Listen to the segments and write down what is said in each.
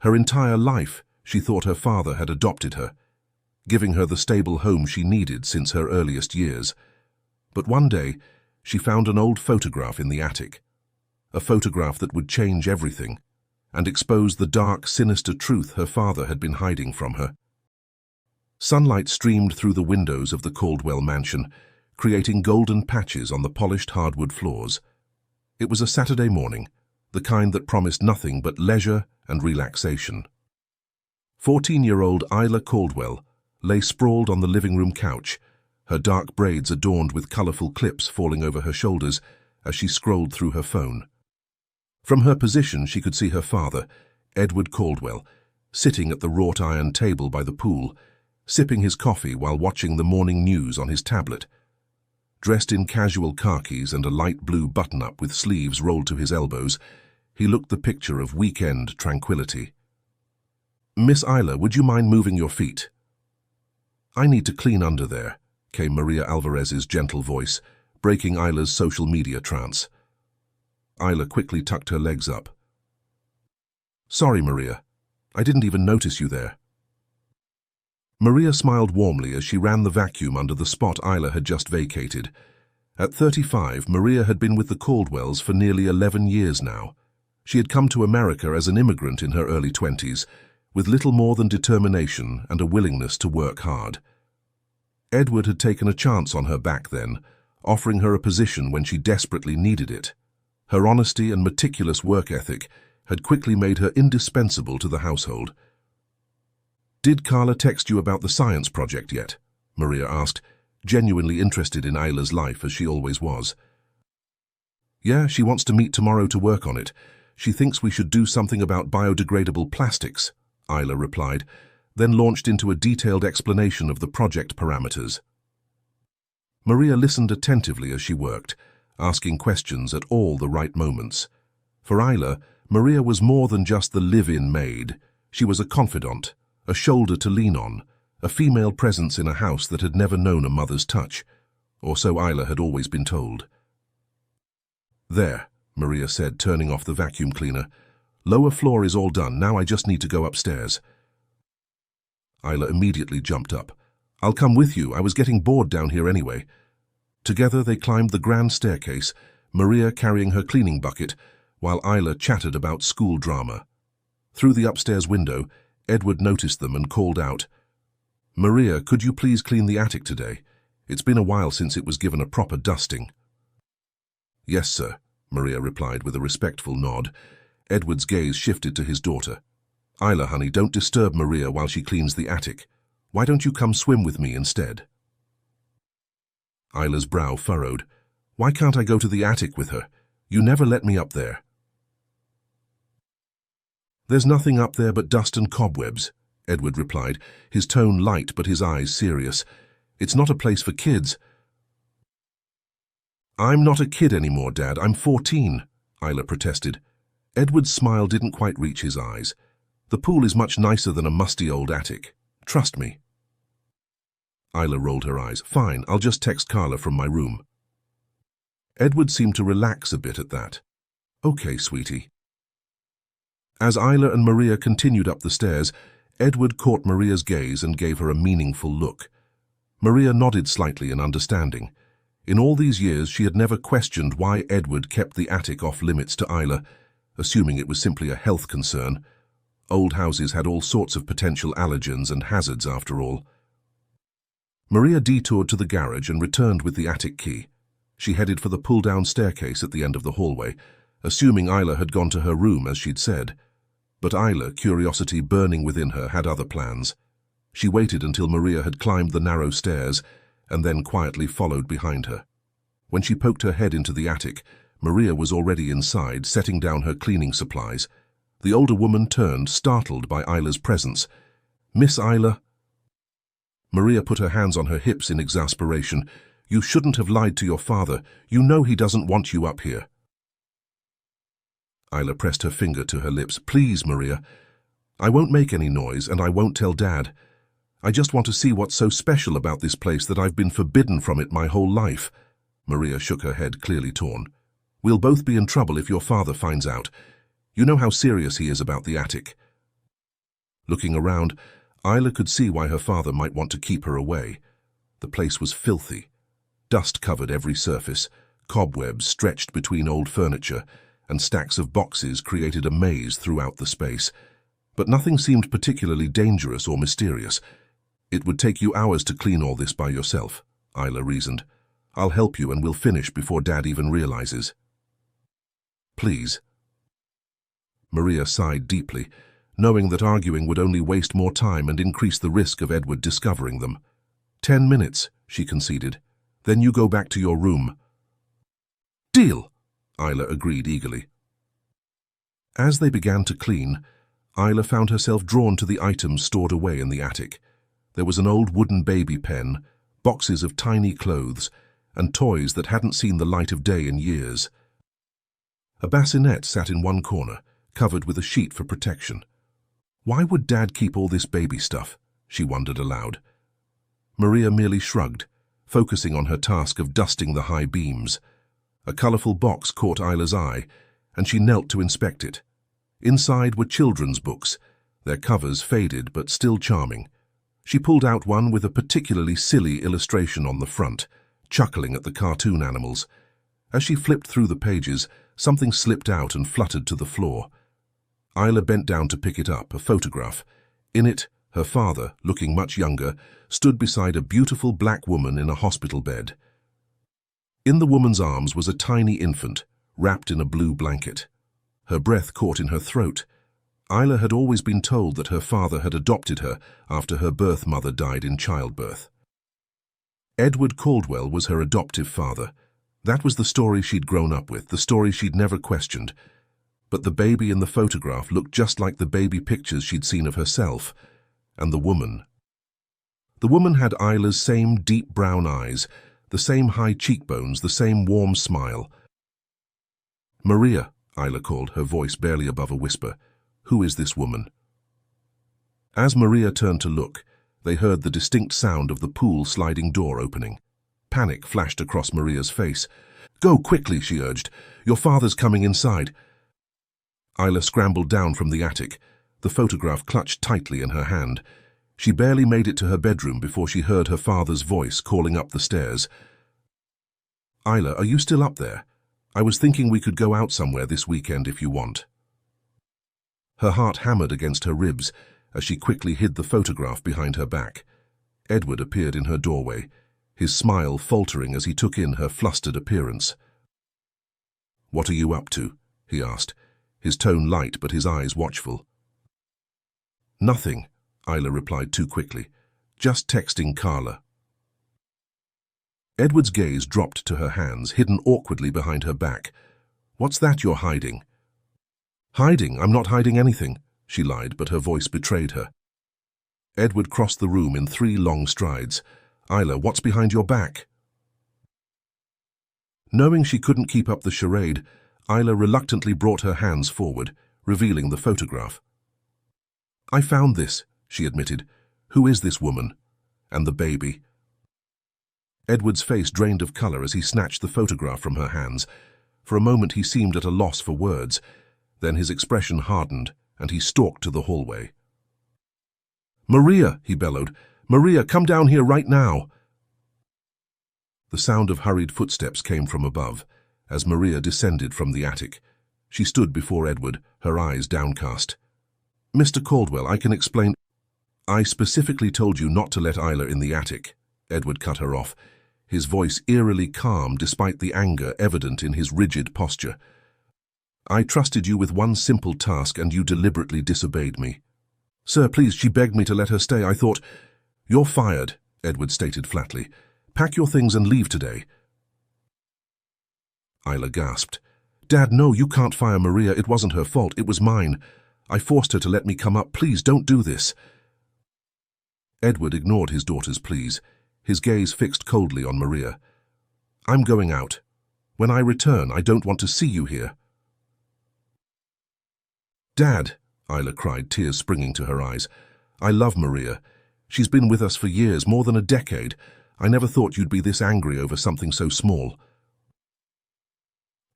Her entire life, she thought her father had adopted her, giving her the stable home she needed since her earliest years. But one day, she found an old photograph in the attic, a photograph that would change everything and expose the dark, sinister truth her father had been hiding from her. Sunlight streamed through the windows of the Caldwell mansion, creating golden patches on the polished hardwood floors. It was a Saturday morning, the kind that promised nothing but leisure and relaxation. 14-year-old Isla Caldwell lay sprawled on the living room couch, her dark braids adorned with colorful clips falling over her shoulders as she scrolled through her phone. From her position, she could see her father, Edward Caldwell, sitting at the wrought iron table by the pool, sipping his coffee while watching the morning news on his tablet. Dressed in casual khakis and a light blue button-up with sleeves rolled to his elbows, he looked the picture of weekend tranquility. "Miss Isla, would you mind moving your feet?" "I need to clean under there," came Maria Alvarez's gentle voice, breaking Isla's social media trance. Isla quickly tucked her legs up. "Sorry, Maria. I didn't even notice you there." Maria smiled warmly as she ran the vacuum under the spot Isla had just vacated. At 35, Maria had been with the Caldwells for nearly 11 years now. She had come to America as an immigrant in her early 20s, with little more than determination and a willingness to work hard. Edward had taken a chance on her back then, offering her a position when she desperately needed it. Her honesty and meticulous work ethic had quickly made her indispensable to the household. "Did Carla text you about the science project yet?" Maria asked, genuinely interested in Isla's life as she always was. "Yeah, she wants to meet tomorrow to work on it. She thinks we should do something about biodegradable plastics," Isla replied, then launched into a detailed explanation of the project parameters. Maria listened attentively as she worked, asking questions at all the right moments. For Isla, Maria was more than just the live-in maid. She was a confidant, a shoulder to lean on, a female presence in a house that had never known a mother's touch, or so Isla had always been told. "There," Maria said, turning off the vacuum cleaner. "Lower floor is all done, now I just need to go upstairs." Isla immediately jumped up. "I'll come with you, I was getting bored down here anyway." Together they climbed the grand staircase, Maria carrying her cleaning bucket, while Isla chatted about school drama. Through the upstairs window, Edward noticed them and called out, "Maria, could you please clean the attic today? It's been a while since it was given a proper dusting." "Yes, sir," Maria replied with a respectful nod. Edward's gaze shifted to his daughter. "Isla, honey, don't disturb Maria while she cleans the attic. Why don't you come swim with me instead?" Isla's brow furrowed. "Why can't I go to the attic with her? You never let me up there." "There's nothing up there but dust and cobwebs," Edward replied, his tone light but his eyes serious. "It's not a place for kids." "I'm not a kid anymore, Dad. I'm 14, Isla protested. Edward's smile didn't quite reach his eyes. "The pool is much nicer than a musty old attic. Trust me." Isla rolled her eyes. "Fine, I'll just text Carla from my room." Edward seemed to relax a bit at that. "Okay, sweetie." As Isla and Maria continued up the stairs, Edward caught Maria's gaze and gave her a meaningful look. Maria nodded slightly in understanding. In all these years, she had never questioned why Edward kept the attic off limits to Isla, assuming it was simply a health concern. Old houses had all sorts of potential allergens and hazards after all. Maria detoured to the garage and returned with the attic key. She headed for the pull-down staircase at the end of the hallway, assuming Isla had gone to her room as she'd said. But Isla, curiosity burning within her, had other plans. She waited until Maria had climbed the narrow stairs and then quietly followed behind her. When she poked her head into the attic, Maria was already inside, setting down her cleaning supplies. The older woman turned, startled by Isla's presence. "Miss Isla?" Maria put her hands on her hips in exasperation. "You shouldn't have lied to your father. You know he doesn't want you up here." Isla pressed her finger to her lips. "Please, Maria. I won't make any noise, and I won't tell Dad. I just want to see what's so special about this place that I've been forbidden from it my whole life." Maria shook her head, clearly torn. "We'll both be in trouble if your father finds out. You know how serious he is about the attic." Looking around, Isla could see why her father might want to keep her away. The place was filthy. Dust covered every surface, cobwebs stretched between old furniture, and stacks of boxes created a maze throughout the space. But nothing seemed particularly dangerous or mysterious. It would take you hours to clean all this by yourself, Isla reasoned. I'll help you and we'll finish before Dad even realizes. Please. Maria sighed deeply, knowing that arguing would only waste more time and increase the risk of Edward discovering them. 10 minutes, she conceded. Then you go back to your room. Deal, Isla agreed eagerly. As they began to clean, Isla found herself drawn to the items stored away in the attic. There was an old wooden baby pen, boxes of tiny clothes, and toys that hadn't seen the light of day in years. A bassinet sat in one corner, covered with a sheet for protection. Why would Dad keep all this baby stuff? She wondered aloud. Maria merely shrugged, focusing on her task of dusting the high beams. A colourful box caught Isla's eye, and she knelt to inspect it. Inside were children's books, their covers faded but still charming. She pulled out one with a particularly silly illustration on the front, chuckling at the cartoon animals. As she flipped through the pages, something slipped out and fluttered to the floor. Isla bent down to pick it up, a photograph. In it, her father, looking much younger, stood beside a beautiful black woman in a hospital bed. In the woman's arms was a tiny infant, wrapped in a blue blanket. Her breath caught in her throat. Isla had always been told that her father had adopted her after her birth mother died in childbirth. Edward Caldwell was her adoptive father. That was the story she'd grown up with, the story she'd never questioned. But the baby in the photograph looked just like the baby pictures she'd seen of herself, and the woman. The woman had Isla's same deep brown eyes, the same high cheekbones, the same warm smile. Maria, Isla called, her voice barely above a whisper. Who is this woman? As Maria turned to look, they heard the distinct sound of the pool sliding door opening. Panic flashed across Maria's face. Go quickly, she urged. Your father's coming inside. Isla scrambled down from the attic, the photograph clutched tightly in her hand. She barely made it to her bedroom before she heard her father's voice calling up the stairs. Isla, are you still up there? I was thinking we could go out somewhere this weekend if you want. Her heart hammered against her ribs as she quickly hid the photograph behind her back. Edward appeared in her doorway, his smile faltering as he took in her flustered appearance. What are you up to? He asked, his tone light but his eyes watchful. Nothing, Isla replied too quickly. Just texting Carla. Edward's gaze dropped to her hands, hidden awkwardly behind her back. What's that you're hiding? Hiding? I'm not hiding anything, she lied, but her voice betrayed her. Edward crossed the room in 3 long strides. Isla, what's behind your back? Knowing she couldn't keep up the charade, Isla reluctantly brought her hands forward, revealing the photograph. I found this, she admitted. Who is this woman? And the baby? Edward's face drained of colour as he snatched the photograph from her hands. For a moment he seemed at a loss for words. Then his expression hardened, and he stalked to the hallway. Maria, he bellowed. Maria, come down here right now. The sound of hurried footsteps came from above, as Maria descended from the attic. She stood before Edward, her eyes downcast. Mr. Caldwell, I can explain. I specifically told you not to let Isla in the attic. Edward cut her off, his voice eerily calm despite the anger evident in his rigid posture. I trusted you with one simple task and you deliberately disobeyed me. Sir, please, she begged me to let her stay. I thought... You're fired, Edward stated flatly. Pack your things and leave today. Isla gasped. Dad, no, you can't fire Maria. It wasn't her fault. It was mine. I forced her to let me come up. Please, don't do this. Edward ignored his daughter's pleas, his gaze fixed coldly on Maria. I'm going out. When I return, I don't want to see you here. Dad, Isla cried, tears springing to her eyes. I love Maria. She's been with us for years, more than a decade. I never thought you'd be this angry over something so small.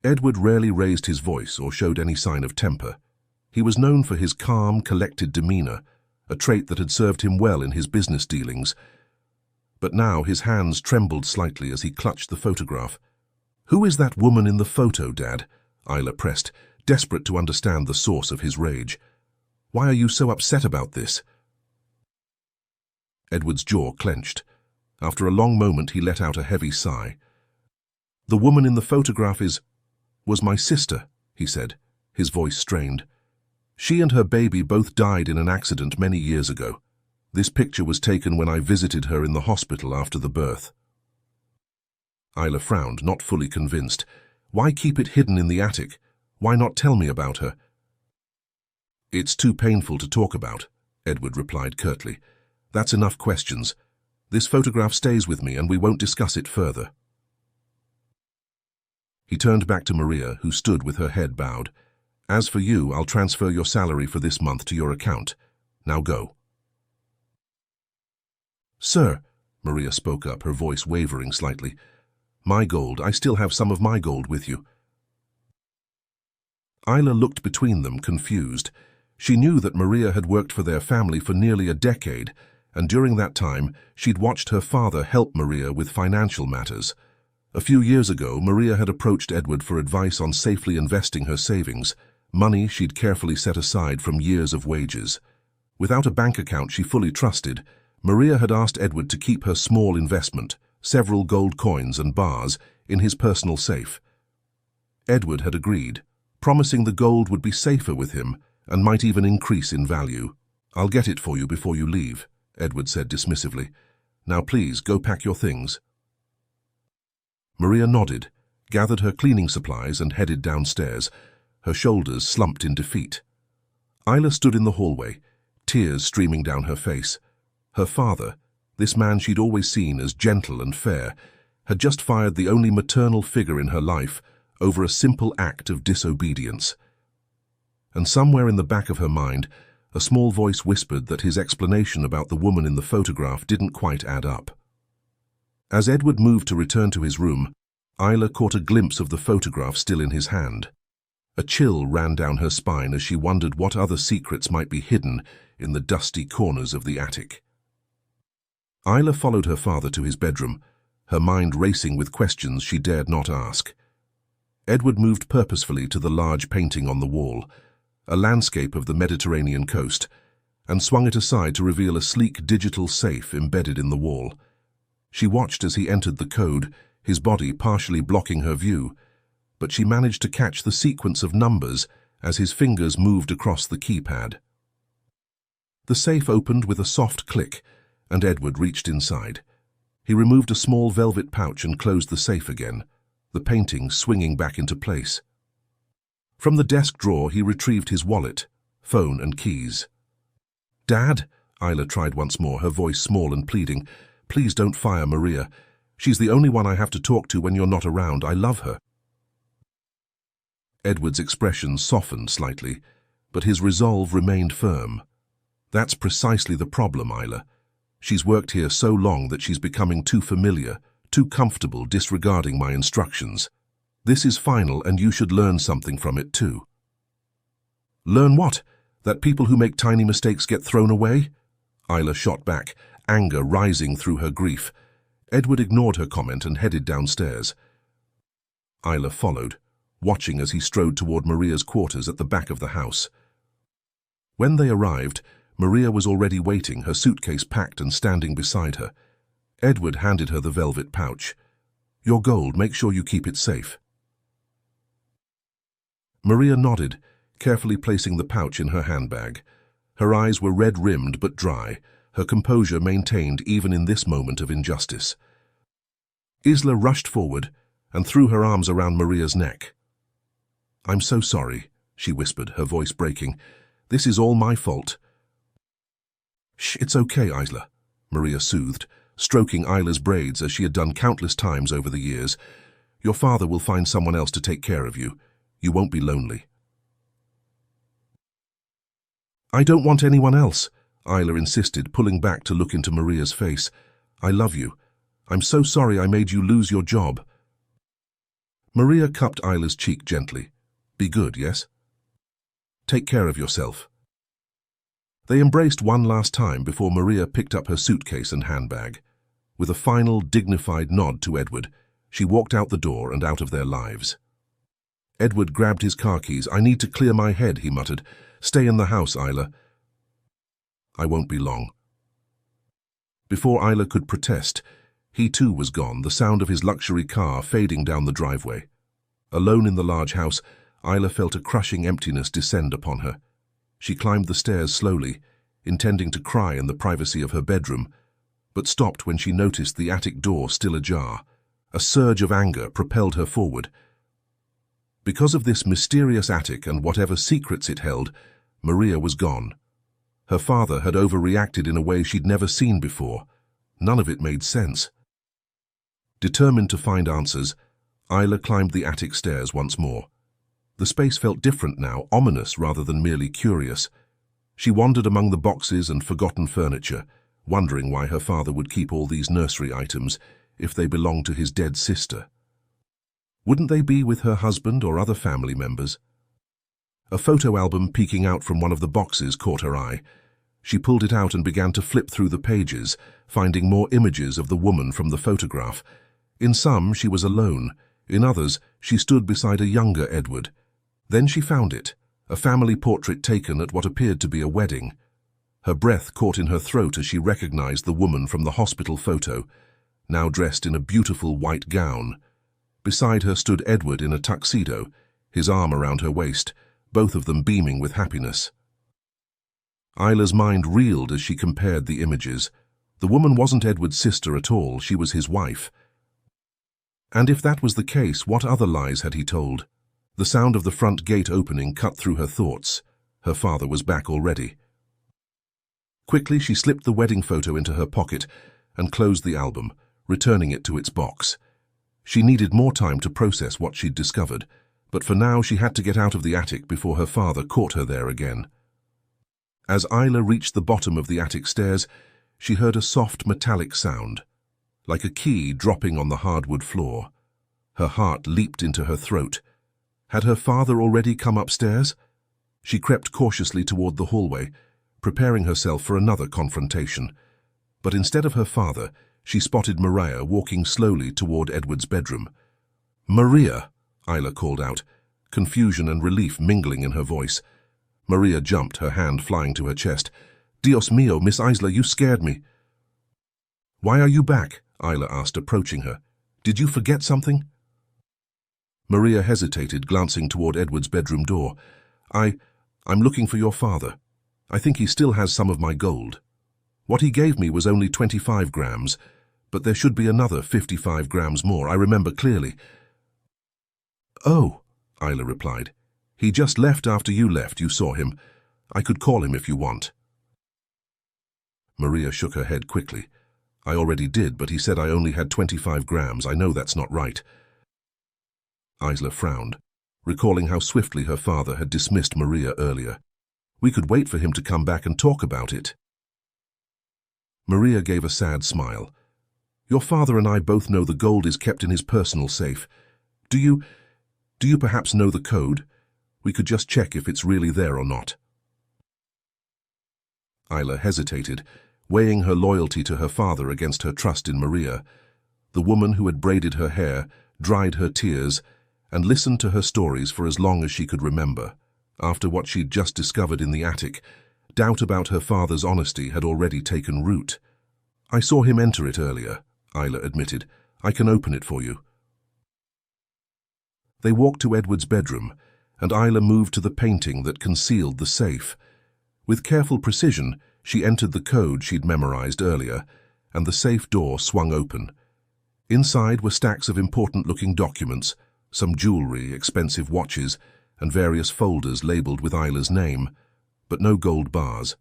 Edward rarely raised his voice or showed any sign of temper. He was known for his calm, collected demeanour, a trait that had served him well in his business dealings. But now his hands trembled slightly as he clutched the photograph. "Who is that woman in the photo, Dad?" Isla pressed, desperate to understand the source of his rage. "Why are you so upset about this?" Edward's jaw clenched. After a long moment, he let out a heavy sigh. "The woman in the photograph was my sister," he said, his voice strained. "She and her baby both died in an accident many years ago. This picture was taken when I visited her in the hospital after the birth." Isla frowned, not fully convinced. Why keep it hidden in the attic? Why not tell me about her? "It's too painful to talk about," Edward replied curtly. "That's enough questions. This photograph stays with me and we won't discuss it further." He turned back to Maria, who stood with her head bowed. "As for you, I'll transfer your salary for this month to your account. Now go." "Sir," Maria spoke up, her voice wavering slightly. "My gold, I still have some of my gold with you." Isla looked between them, confused. She knew that Maria had worked for their family for nearly a decade, and during that time, she'd watched her father help Maria with financial matters. A few years ago, Maria had approached Edward for advice on safely investing her savings, money she'd carefully set aside from years of wages. Without a bank account she fully trusted, Maria had asked Edward to keep her small investment, several gold coins and bars, in his personal safe. Edward had agreed, promising the gold would be safer with him and might even increase in value. "I'll get it for you before you leave," Edward said dismissively. "Now please, go pack your things." Maria nodded, gathered her cleaning supplies and headed downstairs, her shoulders slumped in defeat. Isla stood in the hallway, tears streaming down her face. Her father, this man she'd always seen as gentle and fair, had just fired the only maternal figure in her life over a simple act of disobedience. And somewhere in the back of her mind, a small voice whispered that his explanation about the woman in the photograph didn't quite add up. As Edward moved to return to his room, Isla caught a glimpse of the photograph still in his hand. A chill ran down her spine as she wondered what other secrets might be hidden in the dusty corners of the attic. Isla followed her father to his bedroom, her mind racing with questions she dared not ask. Edward moved purposefully to the large painting on the wall, a landscape of the Mediterranean coast, and swung it aside to reveal a sleek digital safe embedded in the wall. She watched as he entered the code, his body partially blocking her view, but she managed to catch the sequence of numbers as his fingers moved across the keypad. The safe opened with a soft click, and Edward reached inside. He removed a small velvet pouch and closed the safe again, the painting swinging back into place. From the desk drawer he retrieved his wallet, phone and keys. "Dad," Isla tried once more, her voice small and pleading, "please don't fire Maria. She's the only one I have to talk to when you're not around. I love her." Edward's expression softened slightly, but his resolve remained firm. "That's precisely the problem, Isla. She's worked here so long that she's becoming too familiar, too comfortable disregarding my instructions. This is final and you should learn something from it too." "Learn what? That people who make tiny mistakes get thrown away?" Isla shot back, anger rising through her grief. Edward ignored her comment and headed downstairs. Isla followed, watching as he strode toward Maria's quarters at the back of the house. When they arrived, Maria was already waiting, her suitcase packed and standing beside her. Edward handed her the velvet pouch. "Your gold, make sure you keep it safe." Maria nodded, carefully placing the pouch in her handbag. Her eyes were red-rimmed but dry, her composure maintained even in this moment of injustice. Isla rushed forward and threw her arms around Maria's neck. "I'm so sorry," she whispered, her voice breaking. "This is all my fault." "Shh, it's okay, Isla," Maria soothed, stroking Isla's braids as she had done countless times over the years. "Your father will find someone else to take care of you. You won't be lonely." "I don't want anyone else," Isla insisted, pulling back to look into Maria's face. "I love you. I'm so sorry I made you lose your job." Maria cupped Isla's cheek gently. "Be good, yes? Take care of yourself." They embraced one last time before Maria picked up her suitcase and handbag. With a final, dignified nod to Edward, she walked out the door and out of their lives. Edward grabbed his car keys. "I need to clear my head," he muttered. "Stay in the house, Isla." "I won't be long." Before Isla could protest, he too was gone, the sound of his luxury car fading down the driveway. Alone in the large house, Isla felt a crushing emptiness descend upon her. She climbed the stairs slowly, intending to cry in the privacy of her bedroom, but stopped when she noticed the attic door still ajar. A surge of anger propelled her forward. Because of this mysterious attic and whatever secrets it held, Maria was gone. Her father had overreacted in a way she'd never seen before. None of it made sense. Determined to find answers, Isla climbed the attic stairs once more. The space felt different now, ominous rather than merely curious. She wandered among the boxes and forgotten furniture, wondering why her father would keep all these nursery items if they belonged to his dead sister. Wouldn't they be with her husband or other family members? A photo album peeking out from one of the boxes caught her eye. She pulled it out and began to flip through the pages, finding more images of the woman from the photograph. In some, she was alone. In others, she stood beside a younger Edward. Then she found it, a family portrait taken at what appeared to be a wedding. Her breath caught in her throat as she recognized the woman from the hospital photo, now dressed in a beautiful white gown. Beside her stood Edward in a tuxedo, his arm around her waist, both of them beaming with happiness. Isla's mind reeled as she compared the images. The woman wasn't Edward's sister at all, she was his wife. And if that was the case, what other lies had he told? The sound of the front gate opening cut through her thoughts. Her father was back already. Quickly, she slipped the wedding photo into her pocket and closed the album, returning it to its box. She needed more time to process what she'd discovered, but for now she had to get out of the attic before her father caught her there again. As Isla reached the bottom of the attic stairs, she heard a soft metallic sound, like a key dropping on the hardwood floor. Her heart leaped into her throat. Had her father already come upstairs? She crept cautiously toward the hallway, preparing herself for another confrontation. But instead of her father, she spotted Maria walking slowly toward Edward's bedroom. "Maria!" Isla called out, confusion and relief mingling in her voice. Maria jumped, her hand flying to her chest. "Dios mío, Miss Isla, you scared me." "Why are you back?" Isla asked, approaching her. "Did you forget something?" Maria hesitated, glancing toward Edward's bedroom door. I'm looking for your father. I think he still has some of my gold. What he gave me was only 25 grams, but there should be another 55 grams more, I remember clearly." "Oh," Isla replied. "He just left after you left. You saw him. I could call him if you want." Maria shook her head quickly. "I already did, but he said I only had 25 grams. I know that's not right." Isla frowned, recalling how swiftly her father had dismissed Maria earlier. "We could wait for him to come back and talk about it." Maria gave a sad smile. "Your father and I both know the gold is kept in his personal safe. Do you perhaps know the code? We could just check if it's really there or not." Isla hesitated, weighing her loyalty to her father against her trust in Maria. The woman who had braided her hair, dried her tears, and listened to her stories for as long as she could remember. After what she'd just discovered in the attic, doubt about her father's honesty had already taken root. "I saw him enter it earlier," Isla admitted. "I can open it for you." They walked to Edward's bedroom, and Isla moved to the painting that concealed the safe. With careful precision, she entered the code she'd memorized earlier, and the safe door swung open. Inside were stacks of important-looking documents, some jewelry, expensive watches, and various folders labeled with Isla's name, but no gold bars.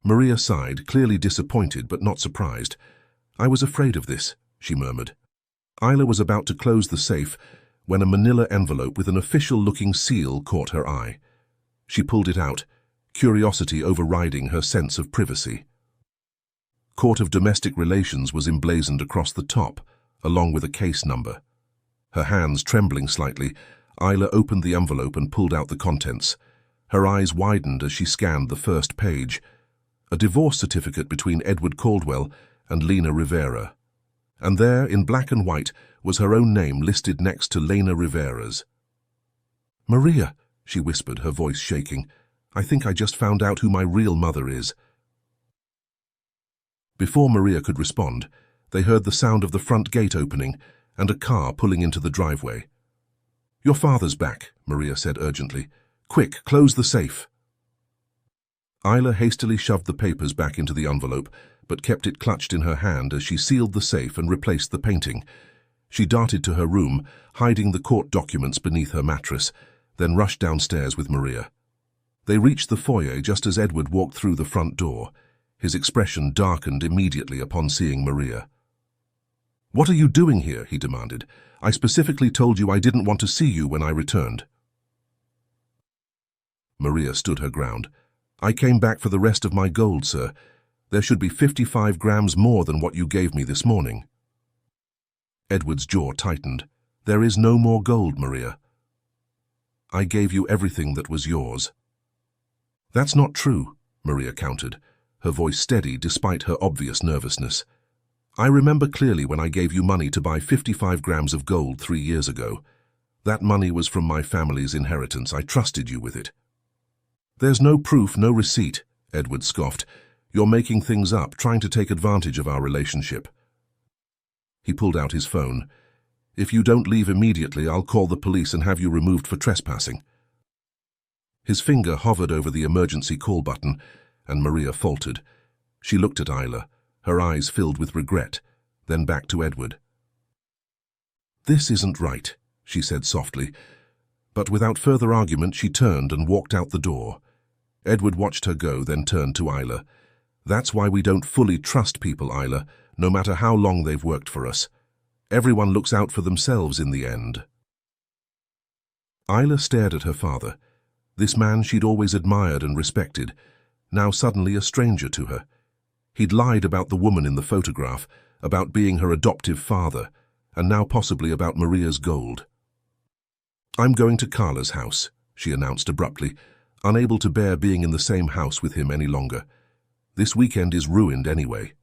Maria sighed, clearly disappointed but not surprised. "I was afraid of this," she murmured. Isla was about to close the safe when a manila envelope with an official-looking seal caught her eye. She pulled it out, curiosity overriding her sense of privacy. Court of Domestic Relations was emblazoned across the top, along with a case number. Her hands trembling slightly, Isla opened the envelope and pulled out the contents. Her eyes widened as she scanned the first page. a divorce certificate between Edward Caldwell and Lena Rivera. And there, in black and white, was her own name listed next to Lena Rivera's. "Maria," she whispered, her voice shaking, "I think I just found out who my real mother is." Before Maria could respond, they heard the sound of the front gate opening and a car pulling into the driveway. "Your father's back," Maria said urgently. "Quick, close the safe." Isla hastily shoved the papers back into the envelope, but kept it clutched in her hand as she sealed the safe and replaced the painting. She darted to her room, hiding the court documents beneath her mattress, then rushed downstairs with Maria. They reached the foyer just as Edward walked through the front door. His expression darkened immediately upon seeing Maria. "What are you doing here?" he demanded. "I specifically told you I didn't want to see you when I returned." Maria stood her ground. "I came back for the rest of my gold, sir. There should be 55 grams more than what you gave me this morning." Edward's jaw tightened. "There is no more gold, Maria. I gave you everything that was yours." "That's not true," Maria countered, her voice steady despite her obvious nervousness. "I remember clearly when I gave you money to buy 55 grams of gold 3 years ago. That money was from my family's inheritance. I trusted you with it." "There's no proof, no receipt," Edward scoffed. "You're making things up, trying to take advantage of our relationship." He pulled out his phone. "If you don't leave immediately, I'll call the police and have you removed for trespassing." His finger hovered over the emergency call button, and Maria faltered. She looked at Isla, her eyes filled with regret, then back to Edward. "This isn't right," she said softly, but without further argument she turned and walked out the door. Edward watched her go, then turned to Isla. "That's why we don't fully trust people, Isla, no matter how long they've worked for us. Everyone looks out for themselves in the end." Isla stared at her father. This man she'd always admired and respected, now suddenly a stranger to her. He'd lied about the woman in the photograph, about being her adoptive father, and now possibly about Maria's gold. "I'm going to Carla's house," she announced abruptly, unable to bear being in the same house with him any longer. "This weekend is ruined anyway."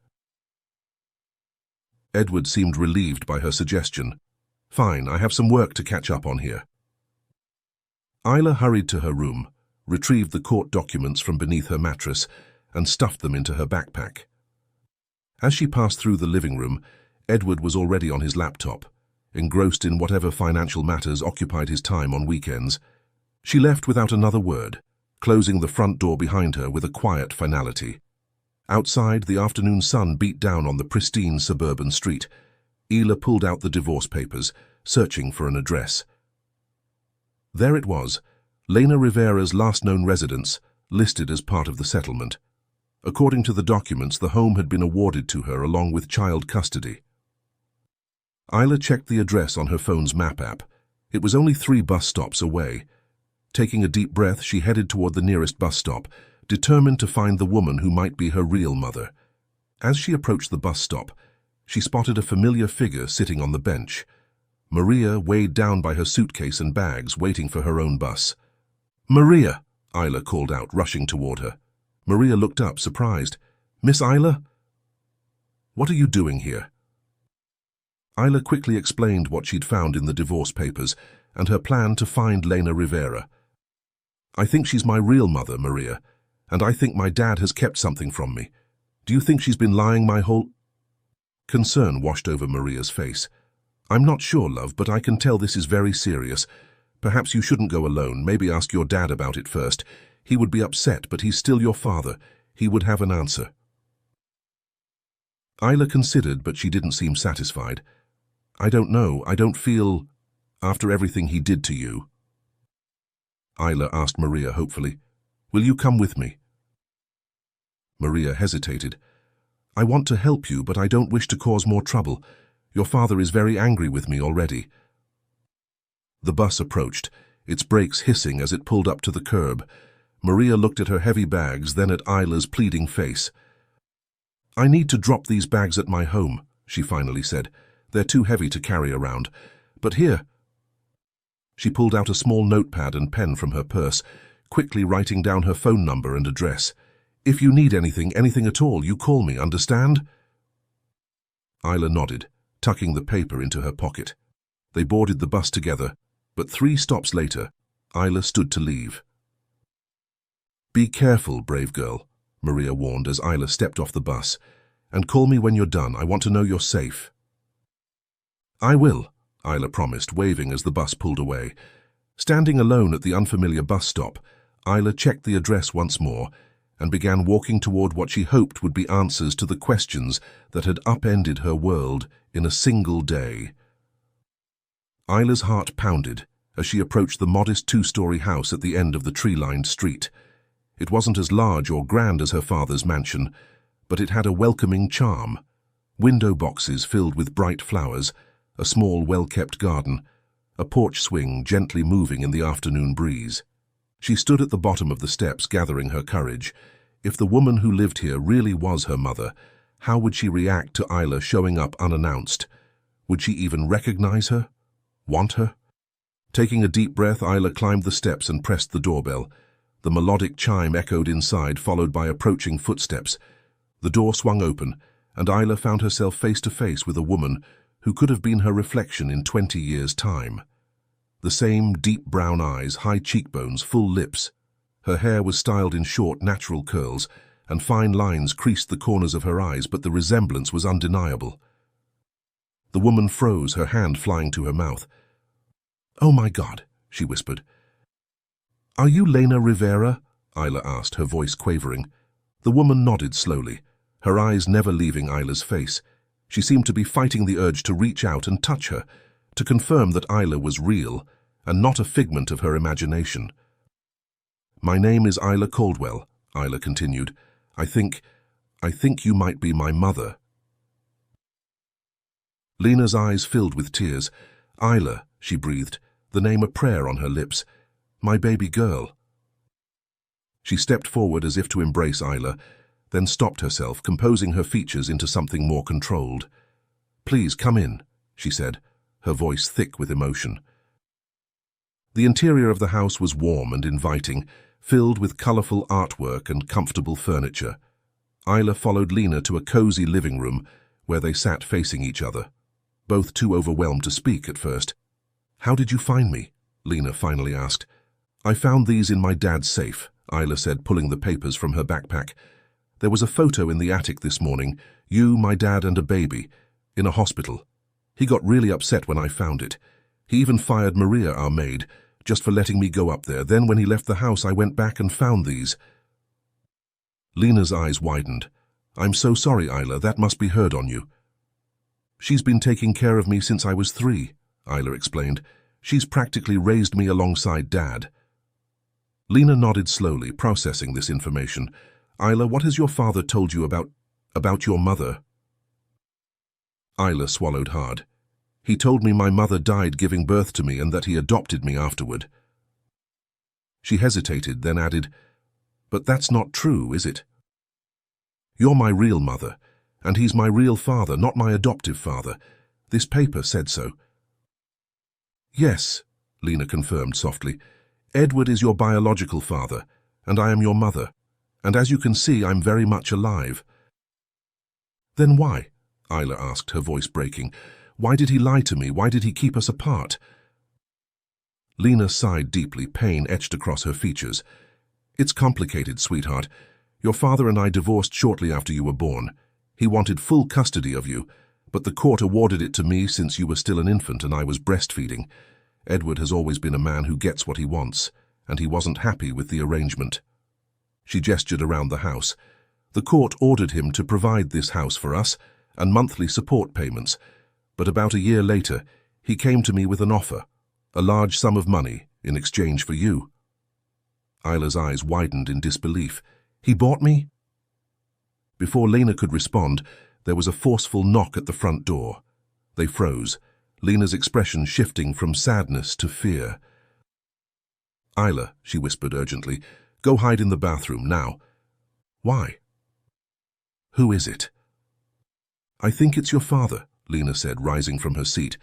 Edward seemed relieved by her suggestion. "Fine, I have some work to catch up on here." Isla hurried to her room, retrieved the court documents from beneath her mattress, and stuffed them into her backpack. As she passed through the living room, Edward was already on his laptop, engrossed in whatever financial matters occupied his time on weekends. She left without another word, closing the front door behind her with a quiet finality. Outside, the afternoon sun beat down on the pristine suburban street. Isla pulled out the divorce papers, searching for an address. There it was, Lena Rivera's last known residence, listed as part of the settlement. According to the documents, the home had been awarded to her along with child custody. Isla checked the address on her phone's map app. It was only 3 bus stops away. Taking a deep breath, she headed toward the nearest bus stop, determined to find the woman who might be her real mother. As she approached the bus stop, she spotted a familiar figure sitting on the bench. Maria, weighed down by her suitcase and bags, waiting for her own bus. "Maria!" Isla called out, rushing toward her. Maria looked up, surprised. "Miss Isla? What are you doing here?" Isla quickly explained what she'd found in the divorce papers and her plan to find Lena Rivera. "I think she's my real mother, Maria, and I think my dad has kept something from me. Do you think she's been lying my whole—" Concern washed over Maria's face. "I'm not sure, love, but I can tell this is very serious. Perhaps you shouldn't go alone. Maybe ask your dad about it first. He would be upset, but he's still your father. He would have an answer." Isla considered, but she didn't seem satisfied. "I don't know. I don't feel... after everything he did to you." Isla asked Maria hopefully, "Will you come with me?" Maria hesitated. "I want to help you, but I don't wish to cause more trouble. Your father is very angry with me already." The bus approached, its brakes hissing as it pulled up to the curb. Maria looked at her heavy bags, then at Isla's pleading face. "I need to drop these bags at my home," she finally said. "They're too heavy to carry around. But here—" She pulled out a small notepad and pen from her purse, quickly writing down her phone number and address. If you need anything at all, you call me, understand? Isla nodded, tucking the paper into her pocket. They boarded the bus together, but 3 stops later, Isla stood to leave. Be careful, brave girl, Maria warned as Isla stepped off the bus. And call me when you're done. I want to know you're safe. I will, Isla promised, waving as the bus pulled away. Standing alone at the unfamiliar bus stop, Isla checked the address once more and began walking toward what she hoped would be answers to the questions that had upended her world in a single day. Isla's heart pounded as she approached the modest 2-story house at the end of the tree-lined street. It wasn't as large or grand as her father's mansion, but it had a welcoming charm. Window boxes filled with bright flowers, a small, well-kept garden, a porch swing gently moving in the afternoon breeze. She stood at the bottom of the steps, gathering her courage. If the woman who lived here really was her mother, how would she react to Isla showing up unannounced? Would she even recognize her? Want her? Taking a deep breath, Isla climbed the steps and pressed the doorbell. The melodic chime echoed inside, followed by approaching footsteps. The door swung open, and Isla found herself face to face with a woman who could have been her reflection in 20 years' time. The same deep brown eyes, high cheekbones, full lips. Her hair was styled in short, natural curls, and fine lines creased the corners of her eyes, but the resemblance was undeniable. The woman froze, her hand flying to her mouth. "Oh my God," she whispered. "Are you Lena Rivera?" Isla asked, her voice quavering. The woman nodded slowly, her eyes never leaving Isla's face. She seemed to be fighting the urge to reach out and touch her, to confirm that Isla was real and not a figment of her imagination. "My name is Isla Caldwell," Isla continued. I think you might be my mother." Lena's eyes filled with tears. "Isla," she breathed, the name a prayer on her lips. "My baby girl." She stepped forward as if to embrace Isla, then stopped herself, composing her features into something more controlled. "Please come in," she said, her voice thick with emotion. The interior of the house was warm and inviting, filled with colorful artwork and comfortable furniture. Isla followed Lena to a cozy living room where they sat facing each other, both too overwhelmed to speak at first. "How did you find me?" Lena finally asked. "I found these in my dad's safe," Isla said, pulling the papers from her backpack. "There was a photo in the attic this morning, you, my dad, and a baby, in a hospital. He got really upset when I found it. He even fired Maria, our maid, just for letting me go up there. Then when he left the house, I went back and found these." Lena's eyes widened. "I'm so sorry, Isla. That must be hard on you." "She's been taking care of me since I was 3, Isla explained. "She's practically raised me alongside Dad." Lena nodded slowly, processing this information. "Isla, what has your father told you about your mother?" Isla swallowed hard. "He told me my mother died giving birth to me and that he adopted me afterward." She hesitated, then added, "But that's not true, is it? You're my real mother, and he's my real father, not my adoptive father. This paper said so." "Yes," Lena confirmed softly. "Edward is your biological father, and I am your mother. And as you can see, I'm very much alive." "Then why?" Isla asked, her voice breaking. "Why did he lie to me? Why did he keep us apart?" Lena sighed deeply, pain etched across her features. "It's complicated, sweetheart. Your father and I divorced shortly after you were born. He wanted full custody of you, but the court awarded it to me since you were still an infant and I was breastfeeding. Edward has always been a man who gets what he wants, and he wasn't happy with the arrangement." She gestured around the house. "The court ordered him to provide this house for us and monthly support payments, but about a year later, he came to me with an offer, a large sum of money in exchange for you." Isla's eyes widened in disbelief. "He bought me?" Before Lena could respond, there was a forceful knock at the front door. They froze, Lena's expression shifting from sadness to fear. "Isla," she whispered urgently, "go hide in the bathroom now." "Why?" "Who is it?" "I think it's your father," Lena said, rising from her seat.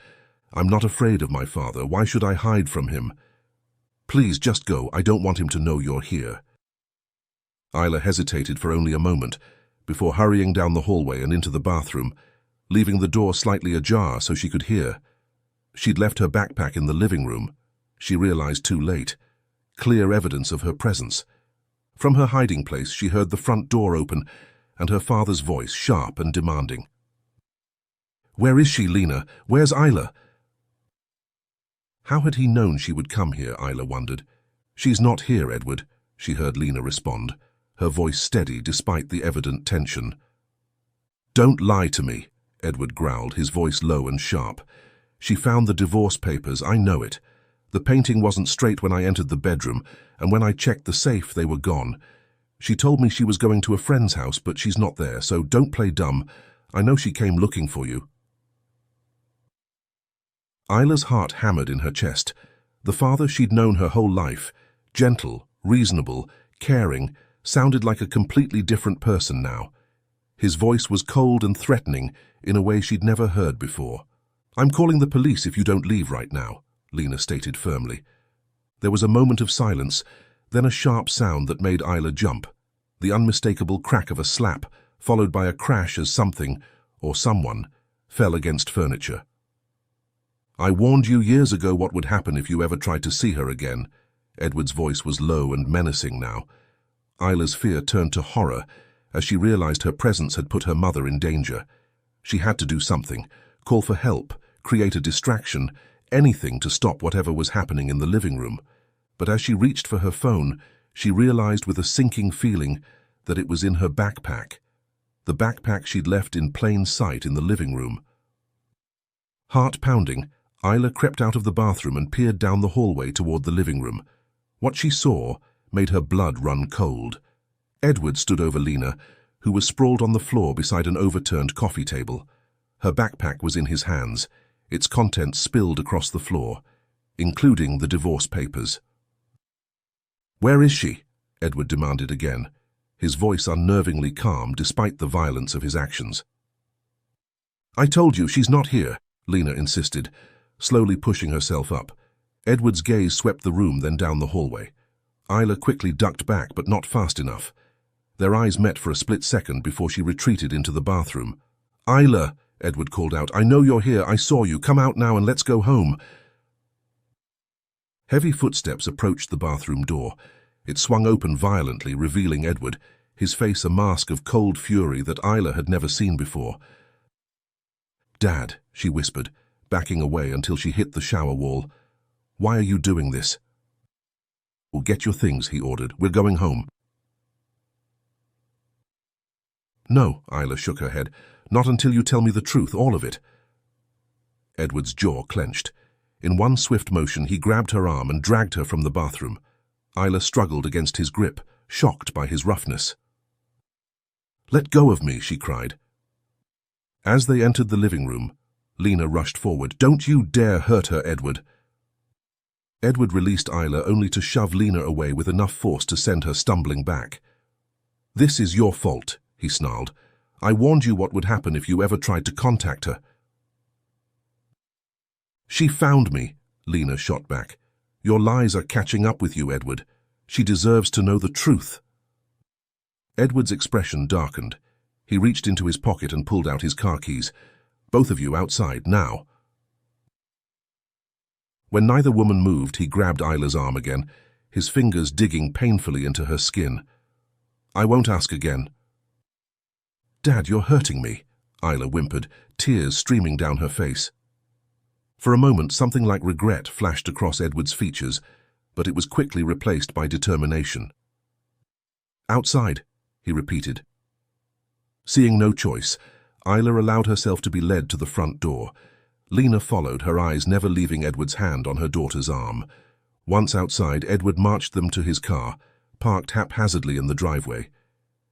"I'm not afraid of my father. Why should I hide from him? Please, just go. I don't want him to know you're here." Isla hesitated for only a moment, before hurrying down the hallway and into the bathroom, leaving the door slightly ajar so she could hear. She'd left her backpack in the living room. She realized too late. Clear evidence of her presence. From her hiding place, she heard the front door open and her father's voice, sharp and demanding. "Where is she, Lena? Where's Isla?" How had he known she would come here, Isla wondered. "She's not here, Edward," she heard Lena respond, her voice steady despite the evident tension. "Don't lie to me," Edward growled, his voice low and sharp. "She found the divorce papers, I know it. The painting wasn't straight when I entered the bedroom, and when I checked the safe, they were gone. She told me she was going to a friend's house, but she's not there, so don't play dumb. I know she came looking for you." Isla's heart hammered in her chest. The father she'd known her whole life, gentle, reasonable, caring, sounded like a completely different person now. His voice was cold and threatening in a way she'd never heard before. "I'm calling the police if you don't leave right now," Lena stated firmly. There was a moment of silence, then a sharp sound that made Isla jump, the unmistakable crack of a slap, followed by a crash as something, or someone, fell against furniture. "I warned you years ago what would happen if you ever tried to see her again." Edward's voice was low and menacing now. Isla's fear turned to horror as she realized her presence had put her mother in danger. She had to do something, call for help, create a distraction, anything to stop whatever was happening in the living room. But as she reached for her phone, she realized with a sinking feeling that it was in her backpack. The backpack she'd left in plain sight in the living room. Heart pounding, Isla crept out of the bathroom and peered down the hallway toward the living room. What she saw made her blood run cold. Edward stood over Lena, who was sprawled on the floor beside an overturned coffee table. Her backpack was in his hands, its contents spilled across the floor, including the divorce papers. "Where is she?" Edward demanded again, his voice unnervingly calm despite the violence of his actions. "I told you, she's not here," Lena insisted, slowly pushing herself up. Edward's gaze swept the room, then down the hallway. Isla quickly ducked back, but not fast enough. Their eyes met for a split second before she retreated into the bathroom. "Isla," Edward called out, "I know you're here. I saw you. Come out now and let's go home." Heavy footsteps approached the bathroom door. It swung open violently, revealing Edward, his face a mask of cold fury that Isla had never seen before. "Dad," she whispered, backing away until she hit the shower wall. "Why are you doing this?" "Well, get your things," he ordered. "We're going home." "No," Isla shook her head. "Not until you tell me the truth, all of it." Edward's jaw clenched. In one swift motion, he grabbed her arm and dragged her from the bathroom. Isla struggled against his grip, shocked by his roughness. "Let go of me," she cried. As they entered the living room, Lena rushed forward. "Don't you dare hurt her, Edward." Edward released Isla only to shove Lena away with enough force to send her stumbling back. "This is your fault," he snarled. "I warned you what would happen if you ever tried to contact her." "She found me," Lena shot back. "Your lies are catching up with you, Edward. She deserves to know the truth." Edward's expression darkened. He reached into his pocket and pulled out his car keys. "Both of you outside, now." When neither woman moved, he grabbed Isla's arm again, his fingers digging painfully into her skin. "I won't ask again." "Dad, you're hurting me," Isla whimpered, tears streaming down her face. For a moment, something like regret flashed across Edward's features, but it was quickly replaced by determination. "Outside," he repeated. Seeing no choice, Isla allowed herself to be led to the front door. Lena followed, her eyes never leaving Edward's hand on her daughter's arm. Once outside, Edward marched them to his car, parked haphazardly in the driveway.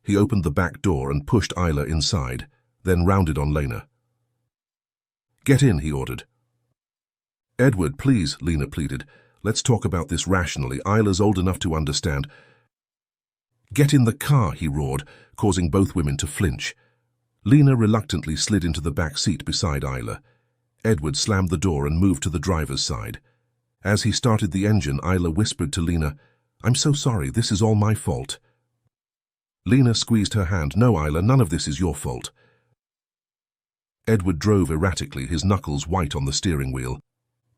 He opened the back door and pushed Isla inside, then rounded on Lena. "Get in," he ordered. "Edward, please," Lena pleaded. "Let's talk about this rationally. Isla's old enough to understand." "Get in the car," he roared, causing both women to flinch. Lena reluctantly slid into the back seat beside Isla. Edward slammed the door and moved to the driver's side. As he started the engine, Isla whispered to Lena, "I'm so sorry, this is all my fault." Lena squeezed her hand. No, Isla, none of this is your fault. Edward drove erratically, his knuckles white on the steering wheel.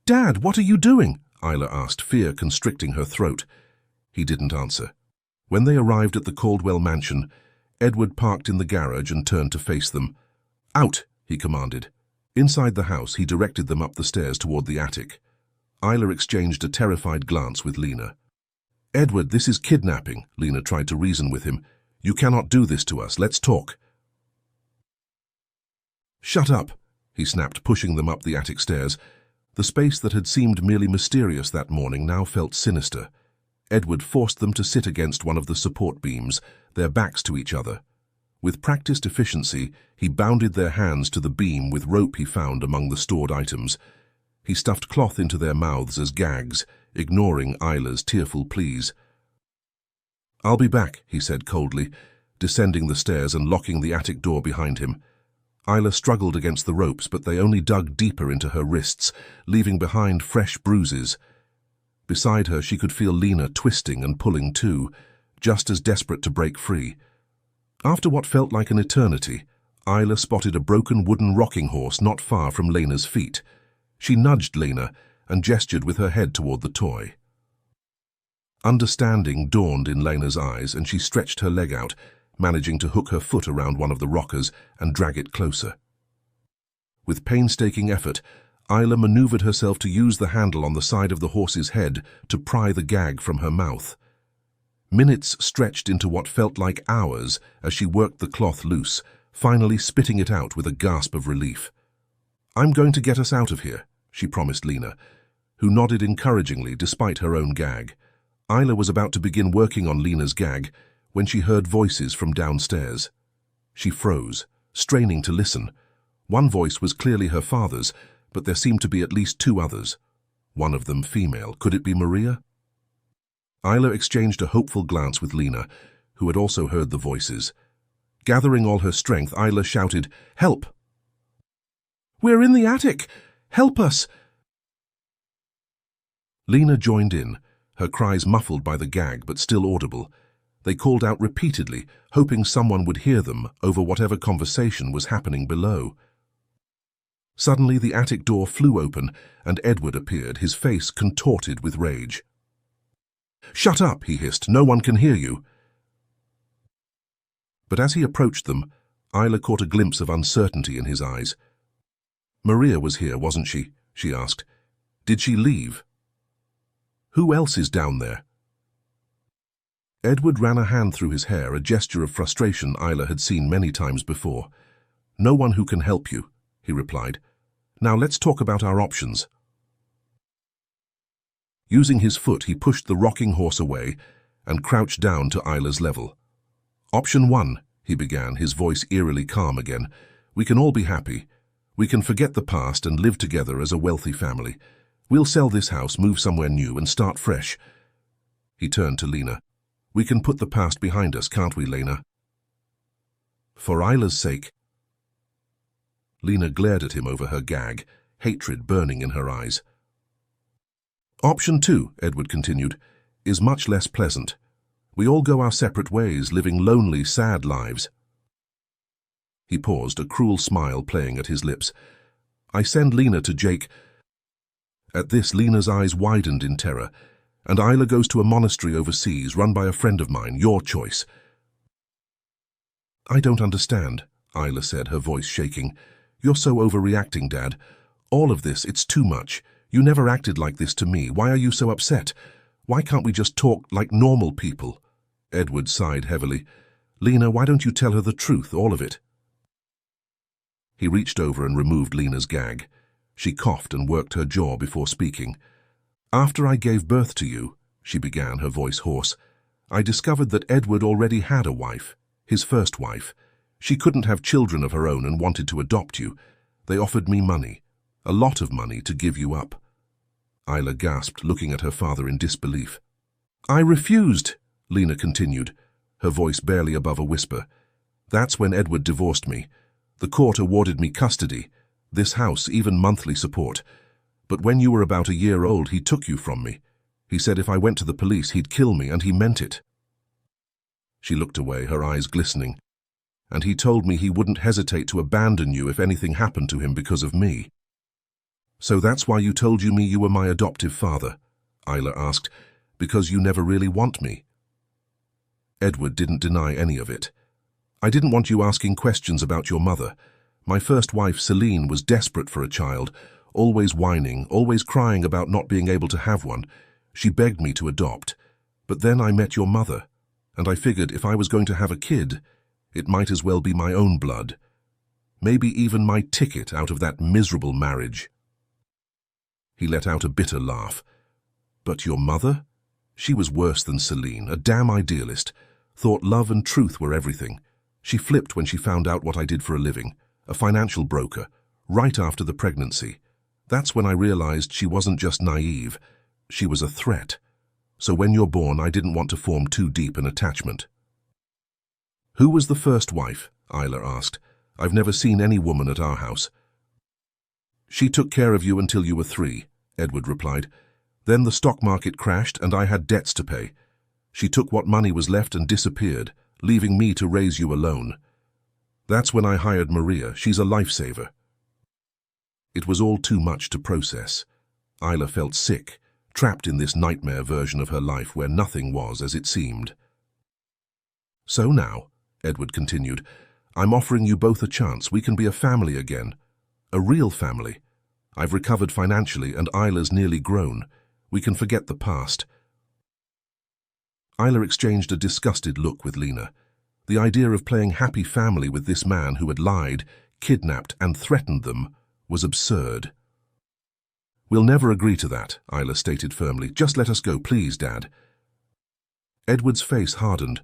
Dad, what are you doing? Isla asked, fear constricting her throat. He didn't answer. When they arrived at the Caldwell mansion, Edward parked in the garage and turned to face them. Out, he commanded. Inside the house, he directed them up the stairs toward the attic. Isla exchanged a terrified glance with Lena. Edward, this is kidnapping, Lena tried to reason with him. You cannot do this to us. Let's talk. Shut up, he snapped, pushing them up the attic stairs. The space that had seemed merely mysterious that morning now felt sinister. Edward forced them to sit against one of the support beams, their backs to each other. With practiced efficiency, he bounded their hands to the beam with rope he found among the stored items. He stuffed cloth into their mouths as gags, ignoring Isla's tearful pleas. I'll be back, he said coldly, descending the stairs and locking the attic door behind him. Isla struggled against the ropes, but they only dug deeper into her wrists, leaving behind fresh bruises. Beside her, she could feel Lena twisting and pulling too, just as desperate to break free. After what felt like an eternity, Isla spotted a broken wooden rocking horse not far from Lena's feet. She nudged Lena and gestured with her head toward the toy. Understanding dawned in Lena's eyes, and she stretched her leg out, managing to hook her foot around one of the rockers and drag it closer. With painstaking effort, Isla maneuvered herself to use the handle on the side of the horse's head to pry the gag from her mouth. Minutes stretched into what felt like hours as she worked the cloth loose, finally spitting it out with a gasp of relief. I'm going to get us out of here, she promised Lena, who nodded encouragingly despite her own gag. Isla was about to begin working on Lena's gag when she heard voices from downstairs. She froze, straining to listen. One voice was clearly her father's, but there seemed to be at least two others. One of them female. Could it be Maria? Isla exchanged a hopeful glance with Lena, who had also heard the voices. Gathering all her strength, Isla shouted, "Help! We're in the attic! Help us!" Lena joined in, her cries muffled by the gag but still audible. They called out repeatedly, hoping someone would hear them over whatever conversation was happening below. Suddenly the attic door flew open and Edward appeared, his face contorted with rage. "Shut up," he hissed. "No one can hear you." But as he approached them, Isla caught a glimpse of uncertainty in his eyes. "Maria was here, wasn't she?" she asked. "Did she leave? Who else is down there?" Edward ran a hand through his hair, a gesture of frustration Isla had seen many times before. "No one who can help you," he replied. "Now let's talk about our options." Using his foot, he pushed the rocking horse away and crouched down to Isla's level. "Option 1, he began, his voice eerily calm again. "We can all be happy. We can forget the past and live together as a wealthy family. We'll sell this house, move somewhere new, and start fresh." He turned to Lena. "We can put the past behind us, can't we, Lena?" "For Isla's sake." Lena glared at him over her gag, hatred burning in her eyes. "Option 2, Edward continued, is much less pleasant. We all go our separate ways, living lonely, sad lives." He paused, a cruel smile playing at his lips. "I send Lena to Jake." At this, Lena's eyes widened in terror. "And Isla goes to a monastery overseas, run by a friend of mine, your choice." "I don't understand," Isla said, her voice shaking. "You're so overreacting, Dad. All of this, it's too much. You never acted like this to me. Why are you so upset? Why can't we just talk like normal people?" Edward sighed heavily. "Lena, why don't you tell her the truth, all of it?" He reached over and removed Lena's gag. She coughed and worked her jaw before speaking. "After I gave birth to you," she began, her voice hoarse, "I discovered that Edward already had a wife, his first wife. She couldn't have children of her own and wanted to adopt you. They offered me money, a lot of money, to give you up." Isla gasped, looking at her father in disbelief. "I refused," Lena continued, her voice barely above a whisper. "That's when Edward divorced me. The court awarded me custody, this house, even monthly support. But when you were about a year old, he took you from me. He said if I went to the police, he'd kill me, and he meant it." She looked away, her eyes glistening. And he told me he wouldn't hesitate to abandon you if anything happened to him because of me. So that's why you told me you were my adoptive father? Isla asked. Because you never really want me? Edward didn't deny any of it. I didn't want you asking questions about your mother. My first wife, Celine, was desperate for a child, always whining, always crying about not being able to have one. She begged me to adopt. But then I met your mother, and I figured if I was going to have a kid, it might as well be my own blood. Maybe even my ticket out of that miserable marriage. He let out a bitter laugh. But your mother? She was worse than Celine, a damn idealist. Thought love and truth were everything. She flipped when she found out what I did for a living, a financial broker, right after the pregnancy. That's when I realized she wasn't just naive, she was a threat. So when you're born, I didn't want to form too deep an attachment. Who was the first wife? Isla asked. I've never seen any woman at our house. She took care of you until you were 3, Edward replied. Then the stock market crashed and I had debts to pay. She took what money was left and disappeared, leaving me to raise you alone. That's when I hired Maria. She's a lifesaver. It was all too much to process. Isla felt sick, trapped in this nightmare version of her life where nothing was as it seemed. So now, Edward continued, I'm offering you both a chance. We can be a family again. A real family. I've recovered financially and Isla's nearly grown. We can forget the past. Isla exchanged a disgusted look with Lena. The idea of playing happy family with this man who had lied, kidnapped and threatened them was absurd. We'll never agree to that, Isla stated firmly. Just let us go, please, Dad. Edward's face hardened.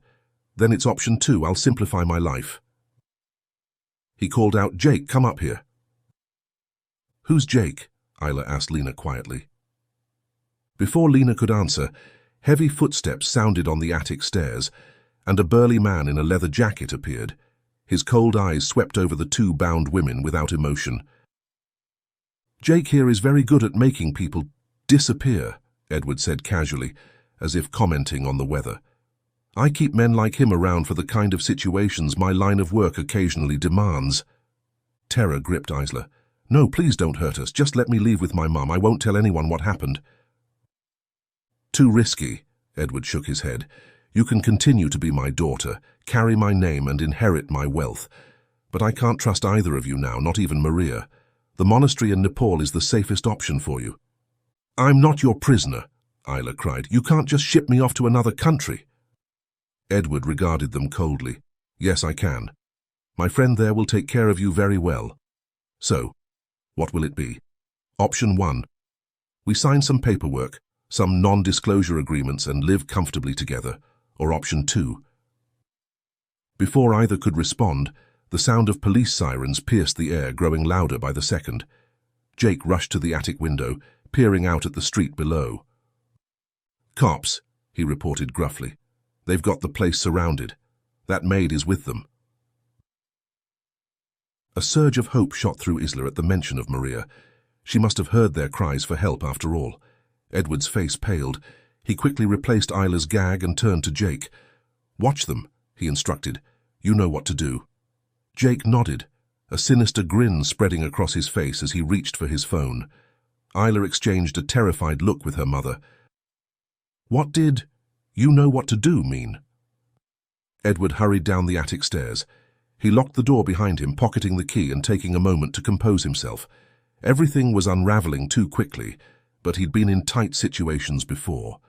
Then it's option 2. I'll simplify my life. He called out, Jake, come up here. Who's Jake? Isla asked Lena quietly. Before Lena could answer, heavy footsteps sounded on the attic stairs, and a burly man in a leather jacket appeared. His cold eyes swept over the 2 bound women without emotion. Jake here is very good at making people disappear, Edward said casually, as if commenting on the weather. I keep men like him around for the kind of situations my line of work occasionally demands. Terror gripped Isla. No, please don't hurt us. Just let me leave with my mum. I won't tell anyone what happened. Too risky, Edward shook his head. You can continue to be my daughter, carry my name and inherit my wealth. But I can't trust either of you now, not even Maria. The monastery in Nepal is the safest option for you. I'm not your prisoner, Isla cried. You can't just ship me off to another country. Edward regarded them coldly. Yes, I can. My friend there will take care of you very well. So, what will it be? Option 1. We sign some paperwork, some non-disclosure agreements and live comfortably together. Or option 2. Before either could respond, the sound of police sirens pierced the air, growing louder by the second. Jake rushed to the attic window, peering out at the street below. Cops, he reported gruffly. They've got the place surrounded. That maid is with them. A surge of hope shot through Isla at the mention of Maria. She must have heard their cries for help after all. Edward's face paled. He quickly replaced Isla's gag and turned to Jake. Watch them, he instructed. You know what to do. Jake nodded, a sinister grin spreading across his face as he reached for his phone. Isla exchanged a terrified look with her mother. What did "you know what to do" mean? Edward hurried down the attic stairs. He locked the door behind him, pocketing the key and taking a moment to compose himself. Everything was unraveling too quickly, but he'd been in tight situations before.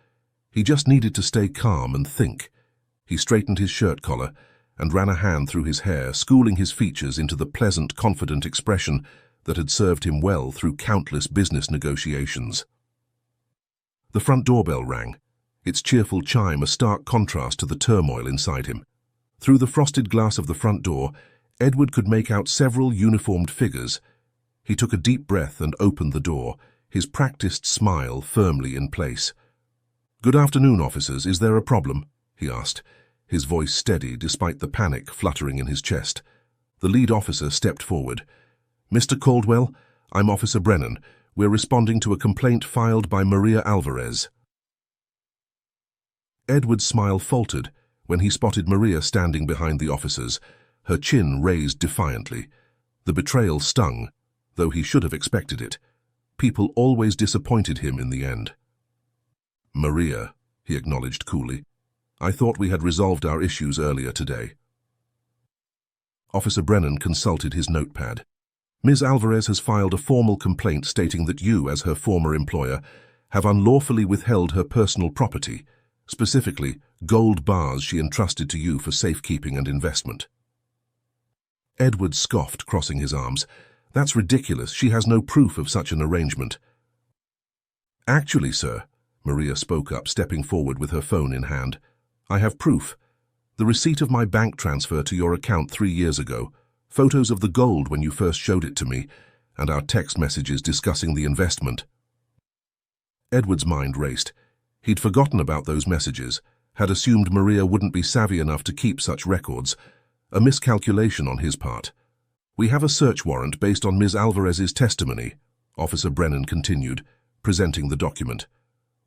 He just needed to stay calm and think. He straightened his shirt collar and ran a hand through his hair, schooling his features into the pleasant, confident expression that had served him well through countless business negotiations. The front doorbell rang, its cheerful chime a stark contrast to the turmoil inside him. Through the frosted glass of the front door, Edward could make out several uniformed figures. He took a deep breath and opened the door, his practiced smile firmly in place. "Good afternoon, officers. Is there a problem?" he asked, his voice steady despite the panic fluttering in his chest. The lead officer stepped forward. "Mr. Caldwell, I'm Officer Brennan. We're responding to a complaint filed by Maria Alvarez." Edward's smile faltered When he spotted Maria standing behind the officers, her chin raised defiantly. The betrayal stung, though he should have expected it. People always disappointed him in the end. "Maria," he acknowledged coolly, "I thought we had resolved our issues earlier today." Officer Brennan consulted his notepad. "Ms. Alvarez has filed a formal complaint stating that you, as her former employer, have unlawfully withheld her personal property, specifically gold bars she entrusted to you for safekeeping and investment." Edward scoffed, crossing his arms. "That's ridiculous. She has no proof of such an arrangement." "Actually, sir," Maria spoke up, stepping forward with her phone in hand, "I have proof. The receipt of my bank transfer to your account 3 years ago, photos of the gold when you first showed it to me, and our text messages discussing the investment." Edward's mind raced. He'd forgotten about those messages, had assumed Maria wouldn't be savvy enough to keep such records. A miscalculation on his part. "We have a search warrant based on Ms. Alvarez's testimony," Officer Brennan continued, presenting the document.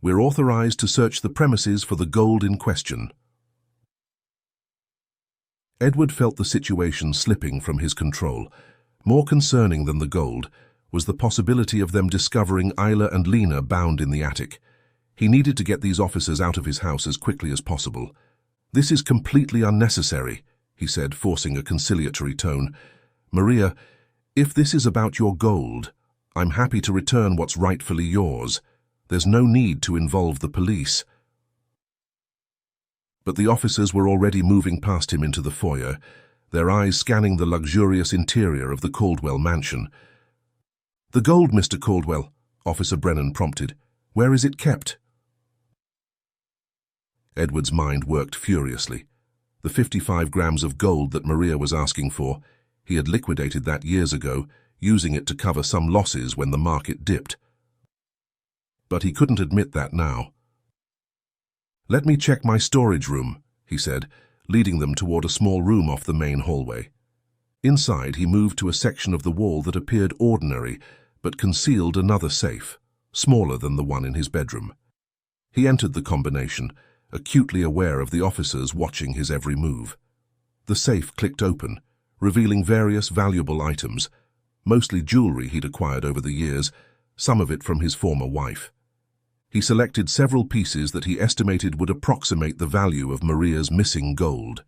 "We're authorized to search the premises for the gold in question." Edward felt the situation slipping from his control. More concerning than the gold was the possibility of them discovering Isla and Lena bound in the attic. He needed to get these officers out of his house as quickly as possible. "This is completely unnecessary," he said, forcing a conciliatory tone. "Maria, if this is about your gold, I'm happy to return what's rightfully yours. There's no need to involve the police." But the officers were already moving past him into the foyer, their eyes scanning the luxurious interior of the Caldwell mansion. "The gold, Mr. Caldwell," Officer Brennan prompted. "Where is it kept?" Edward's mind worked furiously. The 55 grams of gold that Maria was asking for, he had liquidated that years ago, using it to cover some losses when the market dipped. But he couldn't admit that now. "Let me check my storage room," he said, leading them toward a small room off the main hallway. Inside, he moved to a section of the wall that appeared ordinary, but concealed another safe, smaller than the one in his bedroom. He entered the combination, acutely aware of the officers watching his every move. The safe clicked open, revealing various valuable items, mostly jewelry he'd acquired over the years, some of it from his former wife. He selected several pieces that he estimated would approximate the value of Maria's missing gold.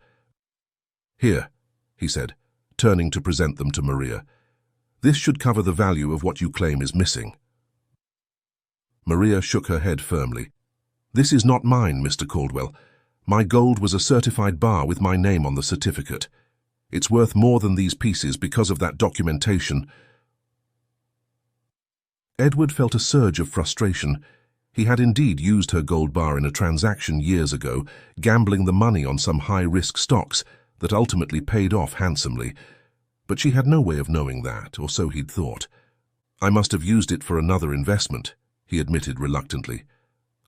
"Here," he said, turning to present them to Maria. "This should cover the value of what you claim is missing." Maria shook her head firmly. "This is not mine, Mr. Caldwell. My gold was a certified bar with my name on the certificate. It's worth more than these pieces because of that documentation." Edward felt a surge of frustration. He had indeed used her gold bar in a transaction years ago, gambling the money on some high-risk stocks that ultimately paid off handsomely. But she had no way of knowing that, or so he'd thought. "I must have used it for another investment," he admitted reluctantly.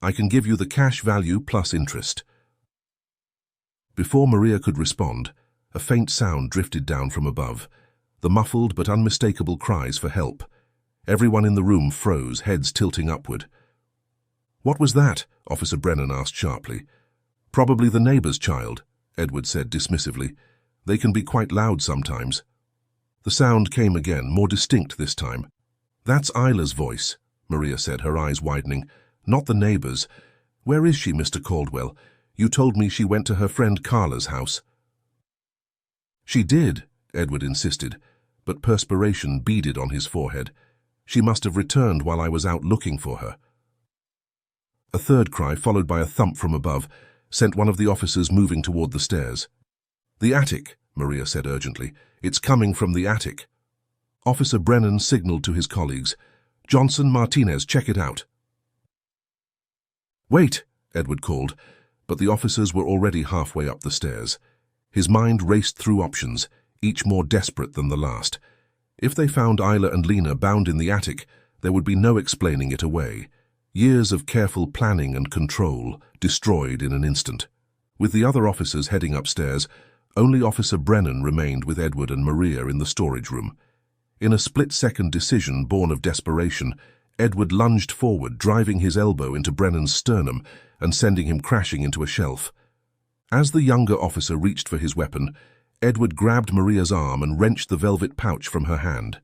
"I can give you the cash value plus interest." Before Maria could respond, a faint sound drifted down from above, the muffled but unmistakable cries for help. Everyone in the room froze, heads tilting upward. "What was that?" Officer Brennan asked sharply. "Probably the neighbor's child," Edward said dismissively. "They can be quite loud sometimes." The sound came again, more distinct this time. "That's Isla's voice," Maria said, her eyes widening. "Not the neighbor's. Where is she, Mr. Caldwell? You told me she went to her friend Carla's house." "She did," Edward insisted, but perspiration beaded on his forehead. "She must have returned while I was out looking for her." A third cry, followed by a thump from above, sent one of the officers moving toward the stairs. "The attic," Maria said urgently. "It's coming from the attic." Officer Brennan signaled to his colleagues. "Johnson, Martinez, check it out." "Wait," Edward called, but the officers were already halfway up the stairs. His mind raced through options, each more desperate than the last. If they found Isla and Lena bound in the attic, there would be no explaining it away. Years of careful planning and control, destroyed in an instant. With the other officers heading upstairs, only Officer Brennan remained with Edward and Maria in the storage room. In a split-second decision born of desperation, Edward lunged forward, driving his elbow into Brennan's sternum and sending him crashing into a shelf. As the younger officer reached for his weapon, Edward grabbed Maria's arm and wrenched the velvet pouch from her hand.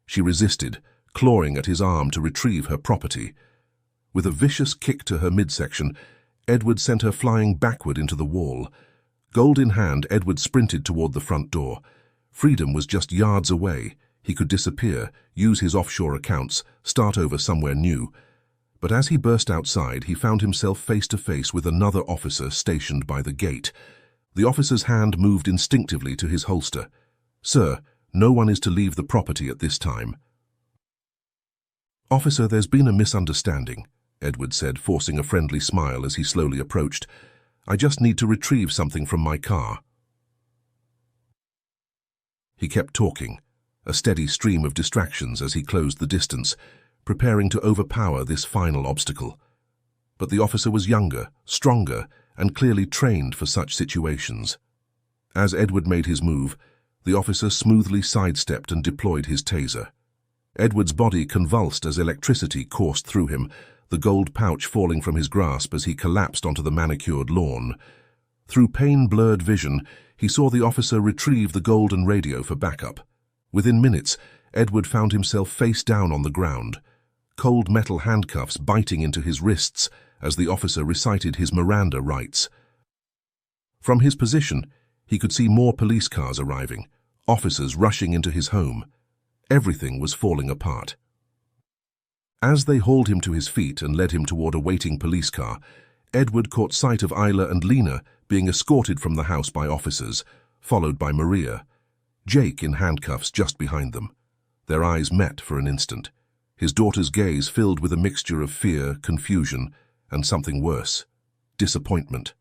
She resisted, clawing at his arm to retrieve her property. With a vicious kick to her midsection, Edward sent her flying backward into the wall. Gold in hand, Edward sprinted toward the front door. Freedom was just yards away. He could disappear, use his offshore accounts, start over somewhere new. But as he burst outside, he found himself face to face with another officer stationed by the gate. The officer's hand moved instinctively to his holster. "Sir, no one is to leave the property at this time." "Officer, there's been a misunderstanding," Edward said, forcing a friendly smile as he slowly approached. "I just need to retrieve something from my car." He kept talking, a steady stream of distractions as he closed the distance, preparing to overpower this final obstacle. But the officer was younger, stronger, and clearly trained for such situations. As Edward made his move, the officer smoothly sidestepped and deployed his taser. Edward's body convulsed as electricity coursed through him, the gold pouch falling from his grasp as he collapsed onto the manicured lawn. Through pain-blurred vision, he saw the officer retrieve the golden radio for backup. Within minutes, Edward found himself face down on the ground, cold metal handcuffs biting into his wrists as the officer recited his Miranda rights. From his position, he could see more police cars arriving, officers rushing into his home. Everything was falling apart. As they hauled him to his feet and led him toward a waiting police car, Edward caught sight of Isla and Lena being escorted from the house by officers, followed by Maria, Jake in handcuffs just behind them. Their eyes met for an instant, his daughter's gaze filled with a mixture of fear, confusion, and something worse, disappointment.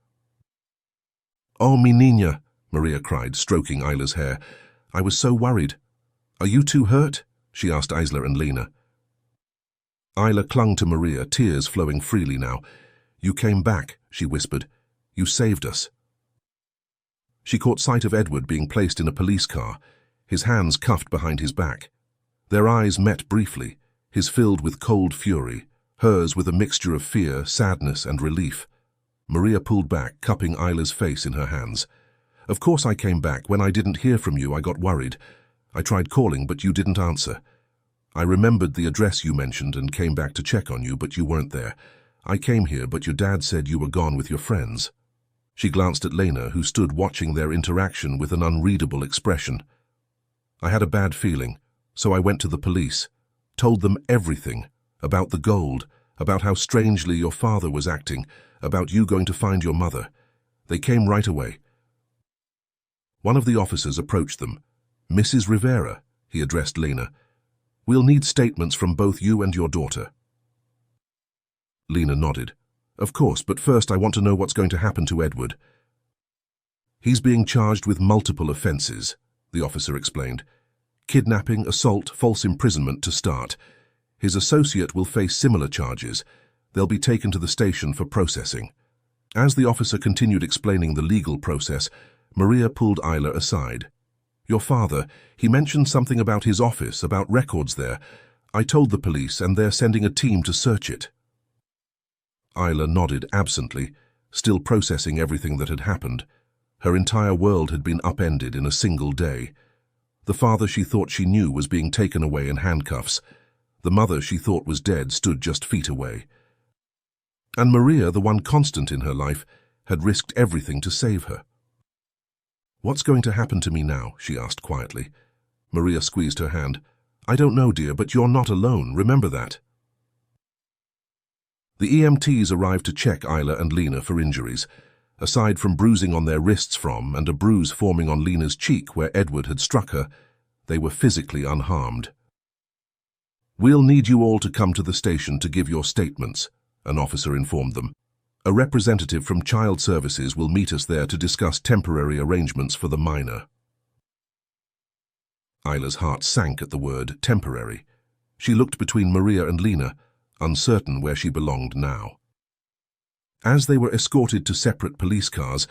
"Oh, mi niña," Maria cried, stroking Isla's hair. "I was so worried. Are you two hurt?" she asked Isla and Lena. Isla clung to Maria, tears flowing freely now. "You came back," she whispered. "You saved us." She caught sight of Edward being placed in a police car, his hands cuffed behind his back. Their eyes met briefly, his filled with cold fury, hers with a mixture of fear, sadness, and relief. Maria pulled back, cupping Isla's face in her hands. "Of course I came back. When I didn't hear from you, I got worried. I tried calling, but you didn't answer. I remembered the address you mentioned and came back to check on you, but you weren't there. I came here, but your dad said you were gone with your friends." She glanced at Lena, who stood watching their interaction with an unreadable expression. "I had a bad feeling, so I went to the police, told them everything, about the gold, about how strangely your father was acting, about you going to find your mother. They came right away." One of the officers approached them. "Mrs. Rivera," he addressed Lena. "We'll need statements from both you and your daughter." Lena nodded. "Of course, but first I want to know what's going to happen to Edward." "He's being charged with multiple offenses," the officer explained. "Kidnapping, assault, false imprisonment to start. His associate will face similar charges. They'll be taken to the station for processing." As the officer continued explaining the legal process, Maria pulled Isla aside. "Your father, he mentioned something about his office, about records there. I told the police and they're sending a team to search it." Isla nodded absently, still processing everything that had happened. Her entire world had been upended in a single day. The father she thought she knew was being taken away in handcuffs. The mother she thought was dead stood just feet away. And Maria, the one constant in her life, had risked everything to save her. "What's going to happen to me now?" she asked quietly. Maria squeezed her hand. "I don't know, dear, but you're not alone. Remember that." The EMTs arrived to check Isla and Lena for injuries. Aside from bruising on their wrists and a bruise forming on Lena's cheek where Edward had struck her, they were physically unharmed. "We'll need you all to come to the station to give your statements," an officer informed them. "A representative from Child Services will meet us there to discuss temporary arrangements for the minor." Isla's heart sank at the word temporary. She looked between Maria and Lena, uncertain where she belonged now. As they were escorted to separate police cars,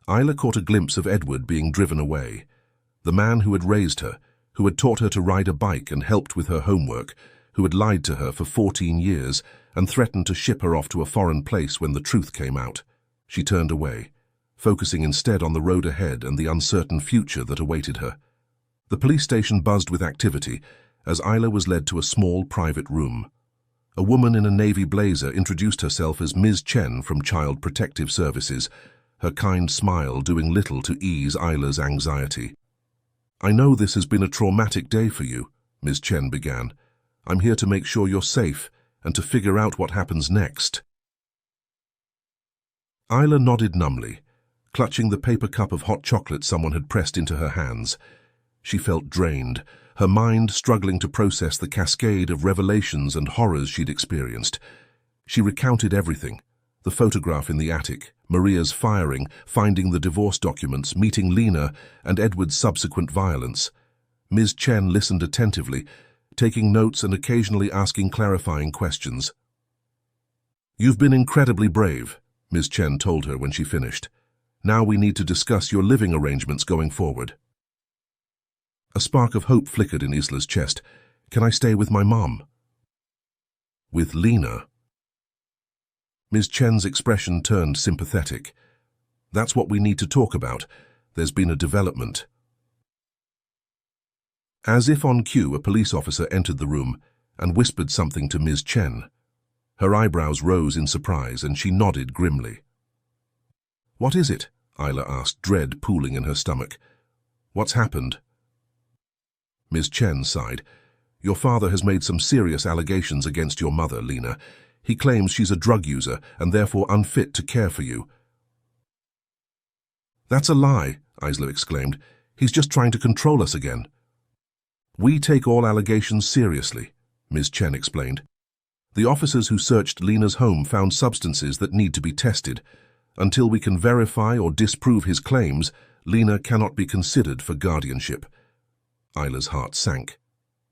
Isla caught a glimpse of Edward being driven away. The man who had raised her, who had taught her to ride a bike and helped with her homework, who had lied to her for 14 years and threatened to ship her off to a foreign place when the truth came out. She turned away, focusing instead on the road ahead and the uncertain future that awaited her. The police station buzzed with activity as Isla was led to a small private room. A woman in a navy blazer introduced herself as Ms. Chen from Child Protective Services, her kind smile doing little to ease Isla's anxiety. "I know this has been a traumatic day for you," Ms. Chen began. "I'm here to make sure you're safe and to figure out what happens next." Isla nodded numbly, clutching the paper cup of hot chocolate someone had pressed into her hands. She felt drained, her mind struggling to process the cascade of revelations and horrors she'd experienced. She recounted everything: the photograph in the attic, Maria's firing, finding the divorce documents, meeting Lena, and Edward's subsequent violence. Ms. Chen listened attentively, taking notes and occasionally asking clarifying questions. "You've been incredibly brave," Ms. Chen told her when she finished. "Now we need to discuss your living arrangements going forward." A spark of hope flickered in Isla's chest. "Can I stay with my mom?" "With Lena?" Ms. Chen's expression turned sympathetic. "That's what we need to talk about. There's been a development." As if on cue, a police officer entered the room and whispered something to Ms. Chen. Her eyebrows rose in surprise and she nodded grimly. "What is it?" Isla asked, dread pooling in her stomach. "What's happened?" Ms. Chen sighed. "Your father has made some serious allegations against your mother, Lena. He claims she's a drug user and therefore unfit to care for you." "That's a lie," Isla exclaimed. "He's just trying to control us again." "We take all allegations seriously," Ms. Chen explained. "The officers who searched Lena's home found substances that need to be tested. Until we can verify or disprove his claims, Lena cannot be considered for guardianship." Isla's heart sank.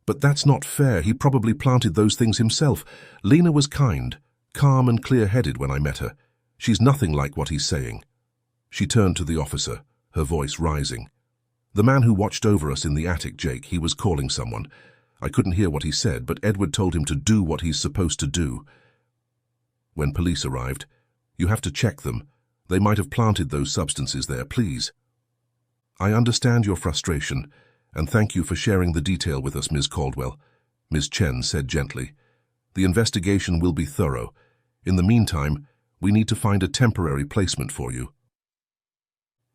"But that's not fair. He probably planted those things himself. Lena was kind, calm and clear-headed when I met her. She's nothing like what he's saying." She turned to the officer, her voice rising. "The man who watched over us in the attic, Jake, he was calling someone. I couldn't hear what he said, but Edward told him to do what he's supposed to do." When police arrived, "You have to check them. They might have planted those substances there, please." "I understand your frustration, and thank you for sharing the detail with us, Ms. Caldwell," Ms. Chen said gently. "The investigation will be thorough. In the meantime, we need to find a temporary placement for you."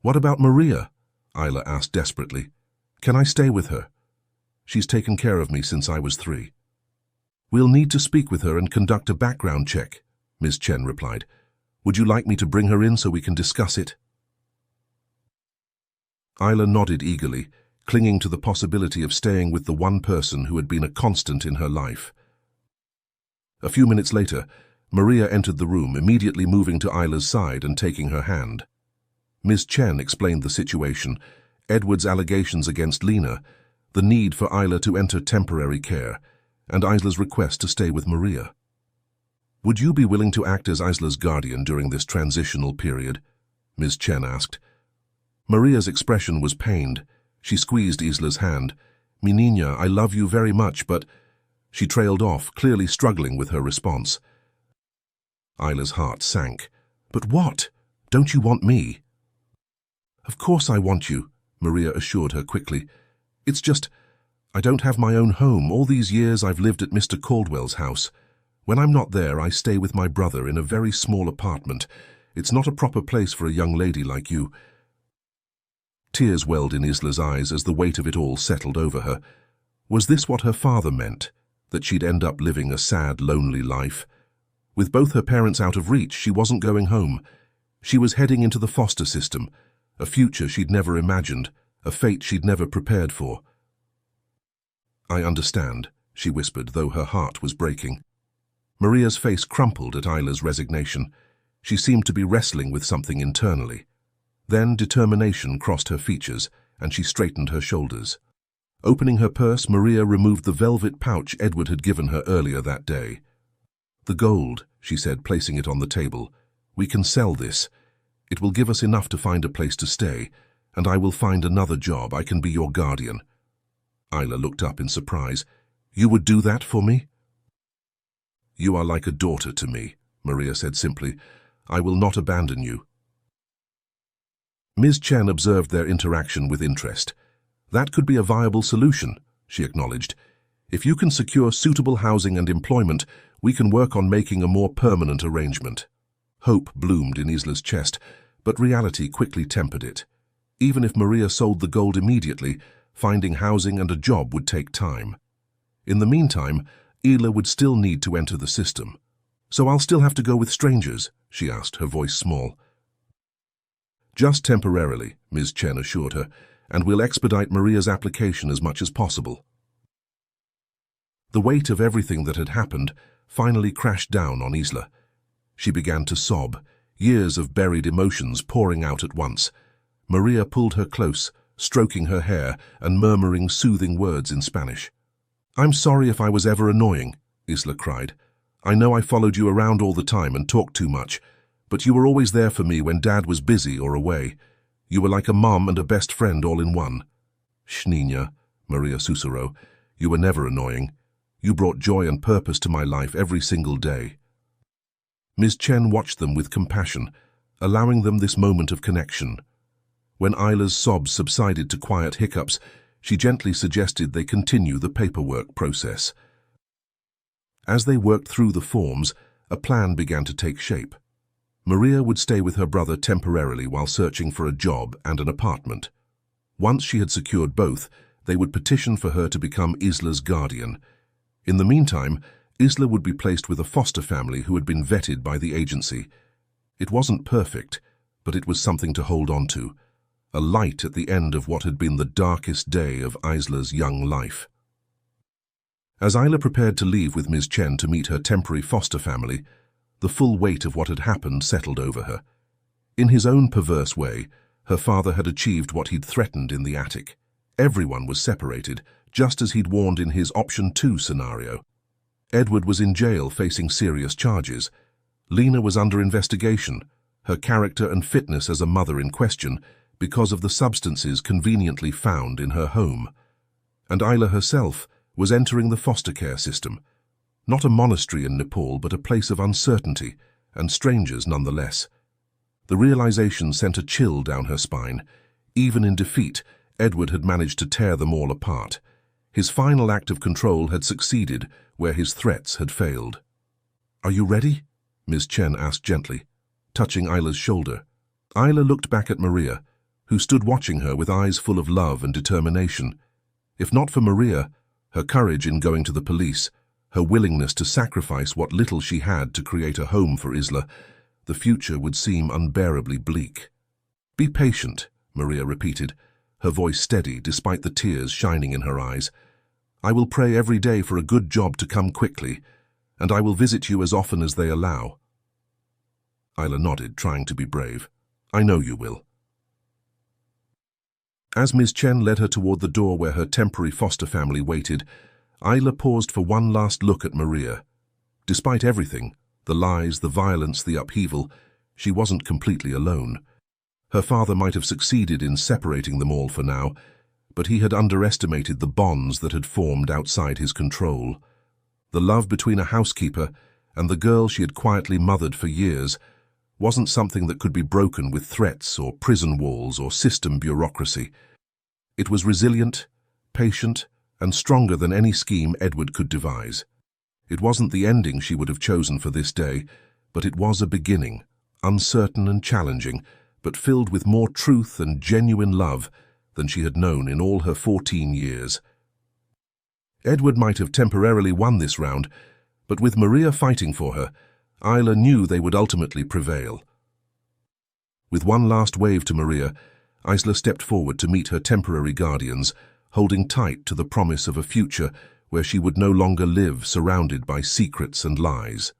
"What about Maria?" Isla asked desperately. "Can I stay with her? She's taken care of me since I was 3. "We'll need to speak with her and conduct a background check," Ms. Chen replied. "Would you like me to bring her in so we can discuss it?" Isla nodded eagerly, clinging to the possibility of staying with the one person who had been a constant in her life. A few minutes later, Maria entered the room, immediately moving to Isla's side and taking her hand. Ms. Chen explained the situation: Edward's allegations against Lena, the need for Isla to enter temporary care, and Isla's request to stay with Maria. "Would you be willing to act as Isla's guardian during this transitional period?" Ms. Chen asked. Maria's expression was pained. She squeezed Isla's hand. "Mi niña, I love you very much, but—" She trailed off, clearly struggling with her response. Isla's heart sank. "But what? Don't you want me?" "Of course I want you," Maria assured her quickly. "It's just, I don't have my own home. All these years I've lived at Mr. Caldwell's house. When I'm not there, I stay with my brother in a very small apartment. It's not a proper place for a young lady like you." Tears welled in Isla's eyes as the weight of it all settled over her. Was this what her father meant? That she'd end up living a sad, lonely life? With both her parents out of reach, she wasn't going home. She was heading into the foster system, a future she'd never imagined, a fate she'd never prepared for. "I understand," she whispered, though her heart was breaking. Maria's face crumpled at Isla's resignation. She seemed to be wrestling with something internally. Then determination crossed her features, and she straightened her shoulders. Opening her purse, Maria removed the velvet pouch Edward had given her earlier that day. "The gold," she said, placing it on the table. "We can sell this. It will give us enough to find a place to stay, and I will find another job. I can be your guardian." Isla looked up in surprise. "You would do that for me?" "You are like a daughter to me," Maria said simply. "I will not abandon you." Ms. Chen observed their interaction with interest. That could be a viable solution, she acknowledged. If you can secure suitable housing and employment, we can work on making a more permanent arrangement. Hope bloomed in Isla's chest, but reality quickly tempered it. Even if Maria sold the gold immediately, finding housing and a job would take time. In the meantime, Isla would still need to enter the system. So I'll still have to go with strangers, she asked, her voice small. Just temporarily, Ms. Chen assured her, and we'll expedite Maria's application as much as possible. The weight of everything that had happened finally crashed down on Isla. She began to sob, years of buried emotions pouring out at once. Maria pulled her close, stroking her hair and murmuring soothing words in Spanish. "I'm sorry if I was ever annoying," Isla cried. "I know I followed you around all the time and talked too much, but you were always there for me when Dad was busy or away. You were like a mom and a best friend all in one." "Niña," Maria susurró, "you were never annoying. You brought joy and purpose to my life every single day." Ms. Chen watched them with compassion, allowing them this moment of connection. When Isla's sobs subsided to quiet hiccups, she gently suggested they continue the paperwork process. As they worked through the forms, a plan began to take shape. Maria would stay with her brother temporarily while searching for a job and an apartment. Once she had secured both, they would petition for her to become Isla's guardian. In the meantime, Isla would be placed with a foster family who had been vetted by the agency. It wasn't perfect, but it was something to hold on to, a light at the end of what had been the darkest day of Isla's young life. As Isla prepared to leave with Ms. Chen to meet her temporary foster family, the full weight of what had happened settled over her. In his own perverse way, her father had achieved what he'd threatened in the attic. Everyone was separated, just as he'd warned in his Option 2 scenario. Edward was in jail facing serious charges. Lena was under investigation, her character and fitness as a mother in question because of the substances conveniently found in her home. And Isla herself was entering the foster care system. Not a monastery in Nepal, but a place of uncertainty, and strangers nonetheless. The realization sent a chill down her spine. Even in defeat, Edward had managed to tear them all apart. His final act of control had succeeded where his threats had failed. "Are you ready?" Ms. Chen asked gently, touching Isla's shoulder. Isla looked back at Maria, who stood watching her with eyes full of love and determination. If not for Maria, her courage in going to the police, her willingness to sacrifice what little she had to create a home for Isla, the future would seem unbearably bleak. "Be patient," Maria repeated, her voice steady despite the tears shining in her eyes. "I will pray every day for a good job to come quickly, and I will visit you as often as they allow." Isla nodded, trying to be brave. "I know you will." As Ms. Chen led her toward the door where her temporary foster family waited, Isla paused for one last look at Maria. Despite everything, the lies, the violence, the upheaval, she wasn't completely alone. Her father might have succeeded in separating them all for now, but he had underestimated the bonds that had formed outside his control. The love between a housekeeper and the girl she had quietly mothered for years wasn't something that could be broken with threats or prison walls or system bureaucracy. It was resilient, patient, and stronger than any scheme Edward could devise. It wasn't the ending she would have chosen for this day, but it was a beginning, uncertain and challenging, but filled with more truth and genuine love than she had known in all her 14 years. Edward might have temporarily won this round, but with Maria fighting for her, Isla knew they would ultimately prevail. With one last wave to Maria, Isla stepped forward to meet her temporary guardians, holding tight to the promise of a future where she would no longer live surrounded by secrets and lies.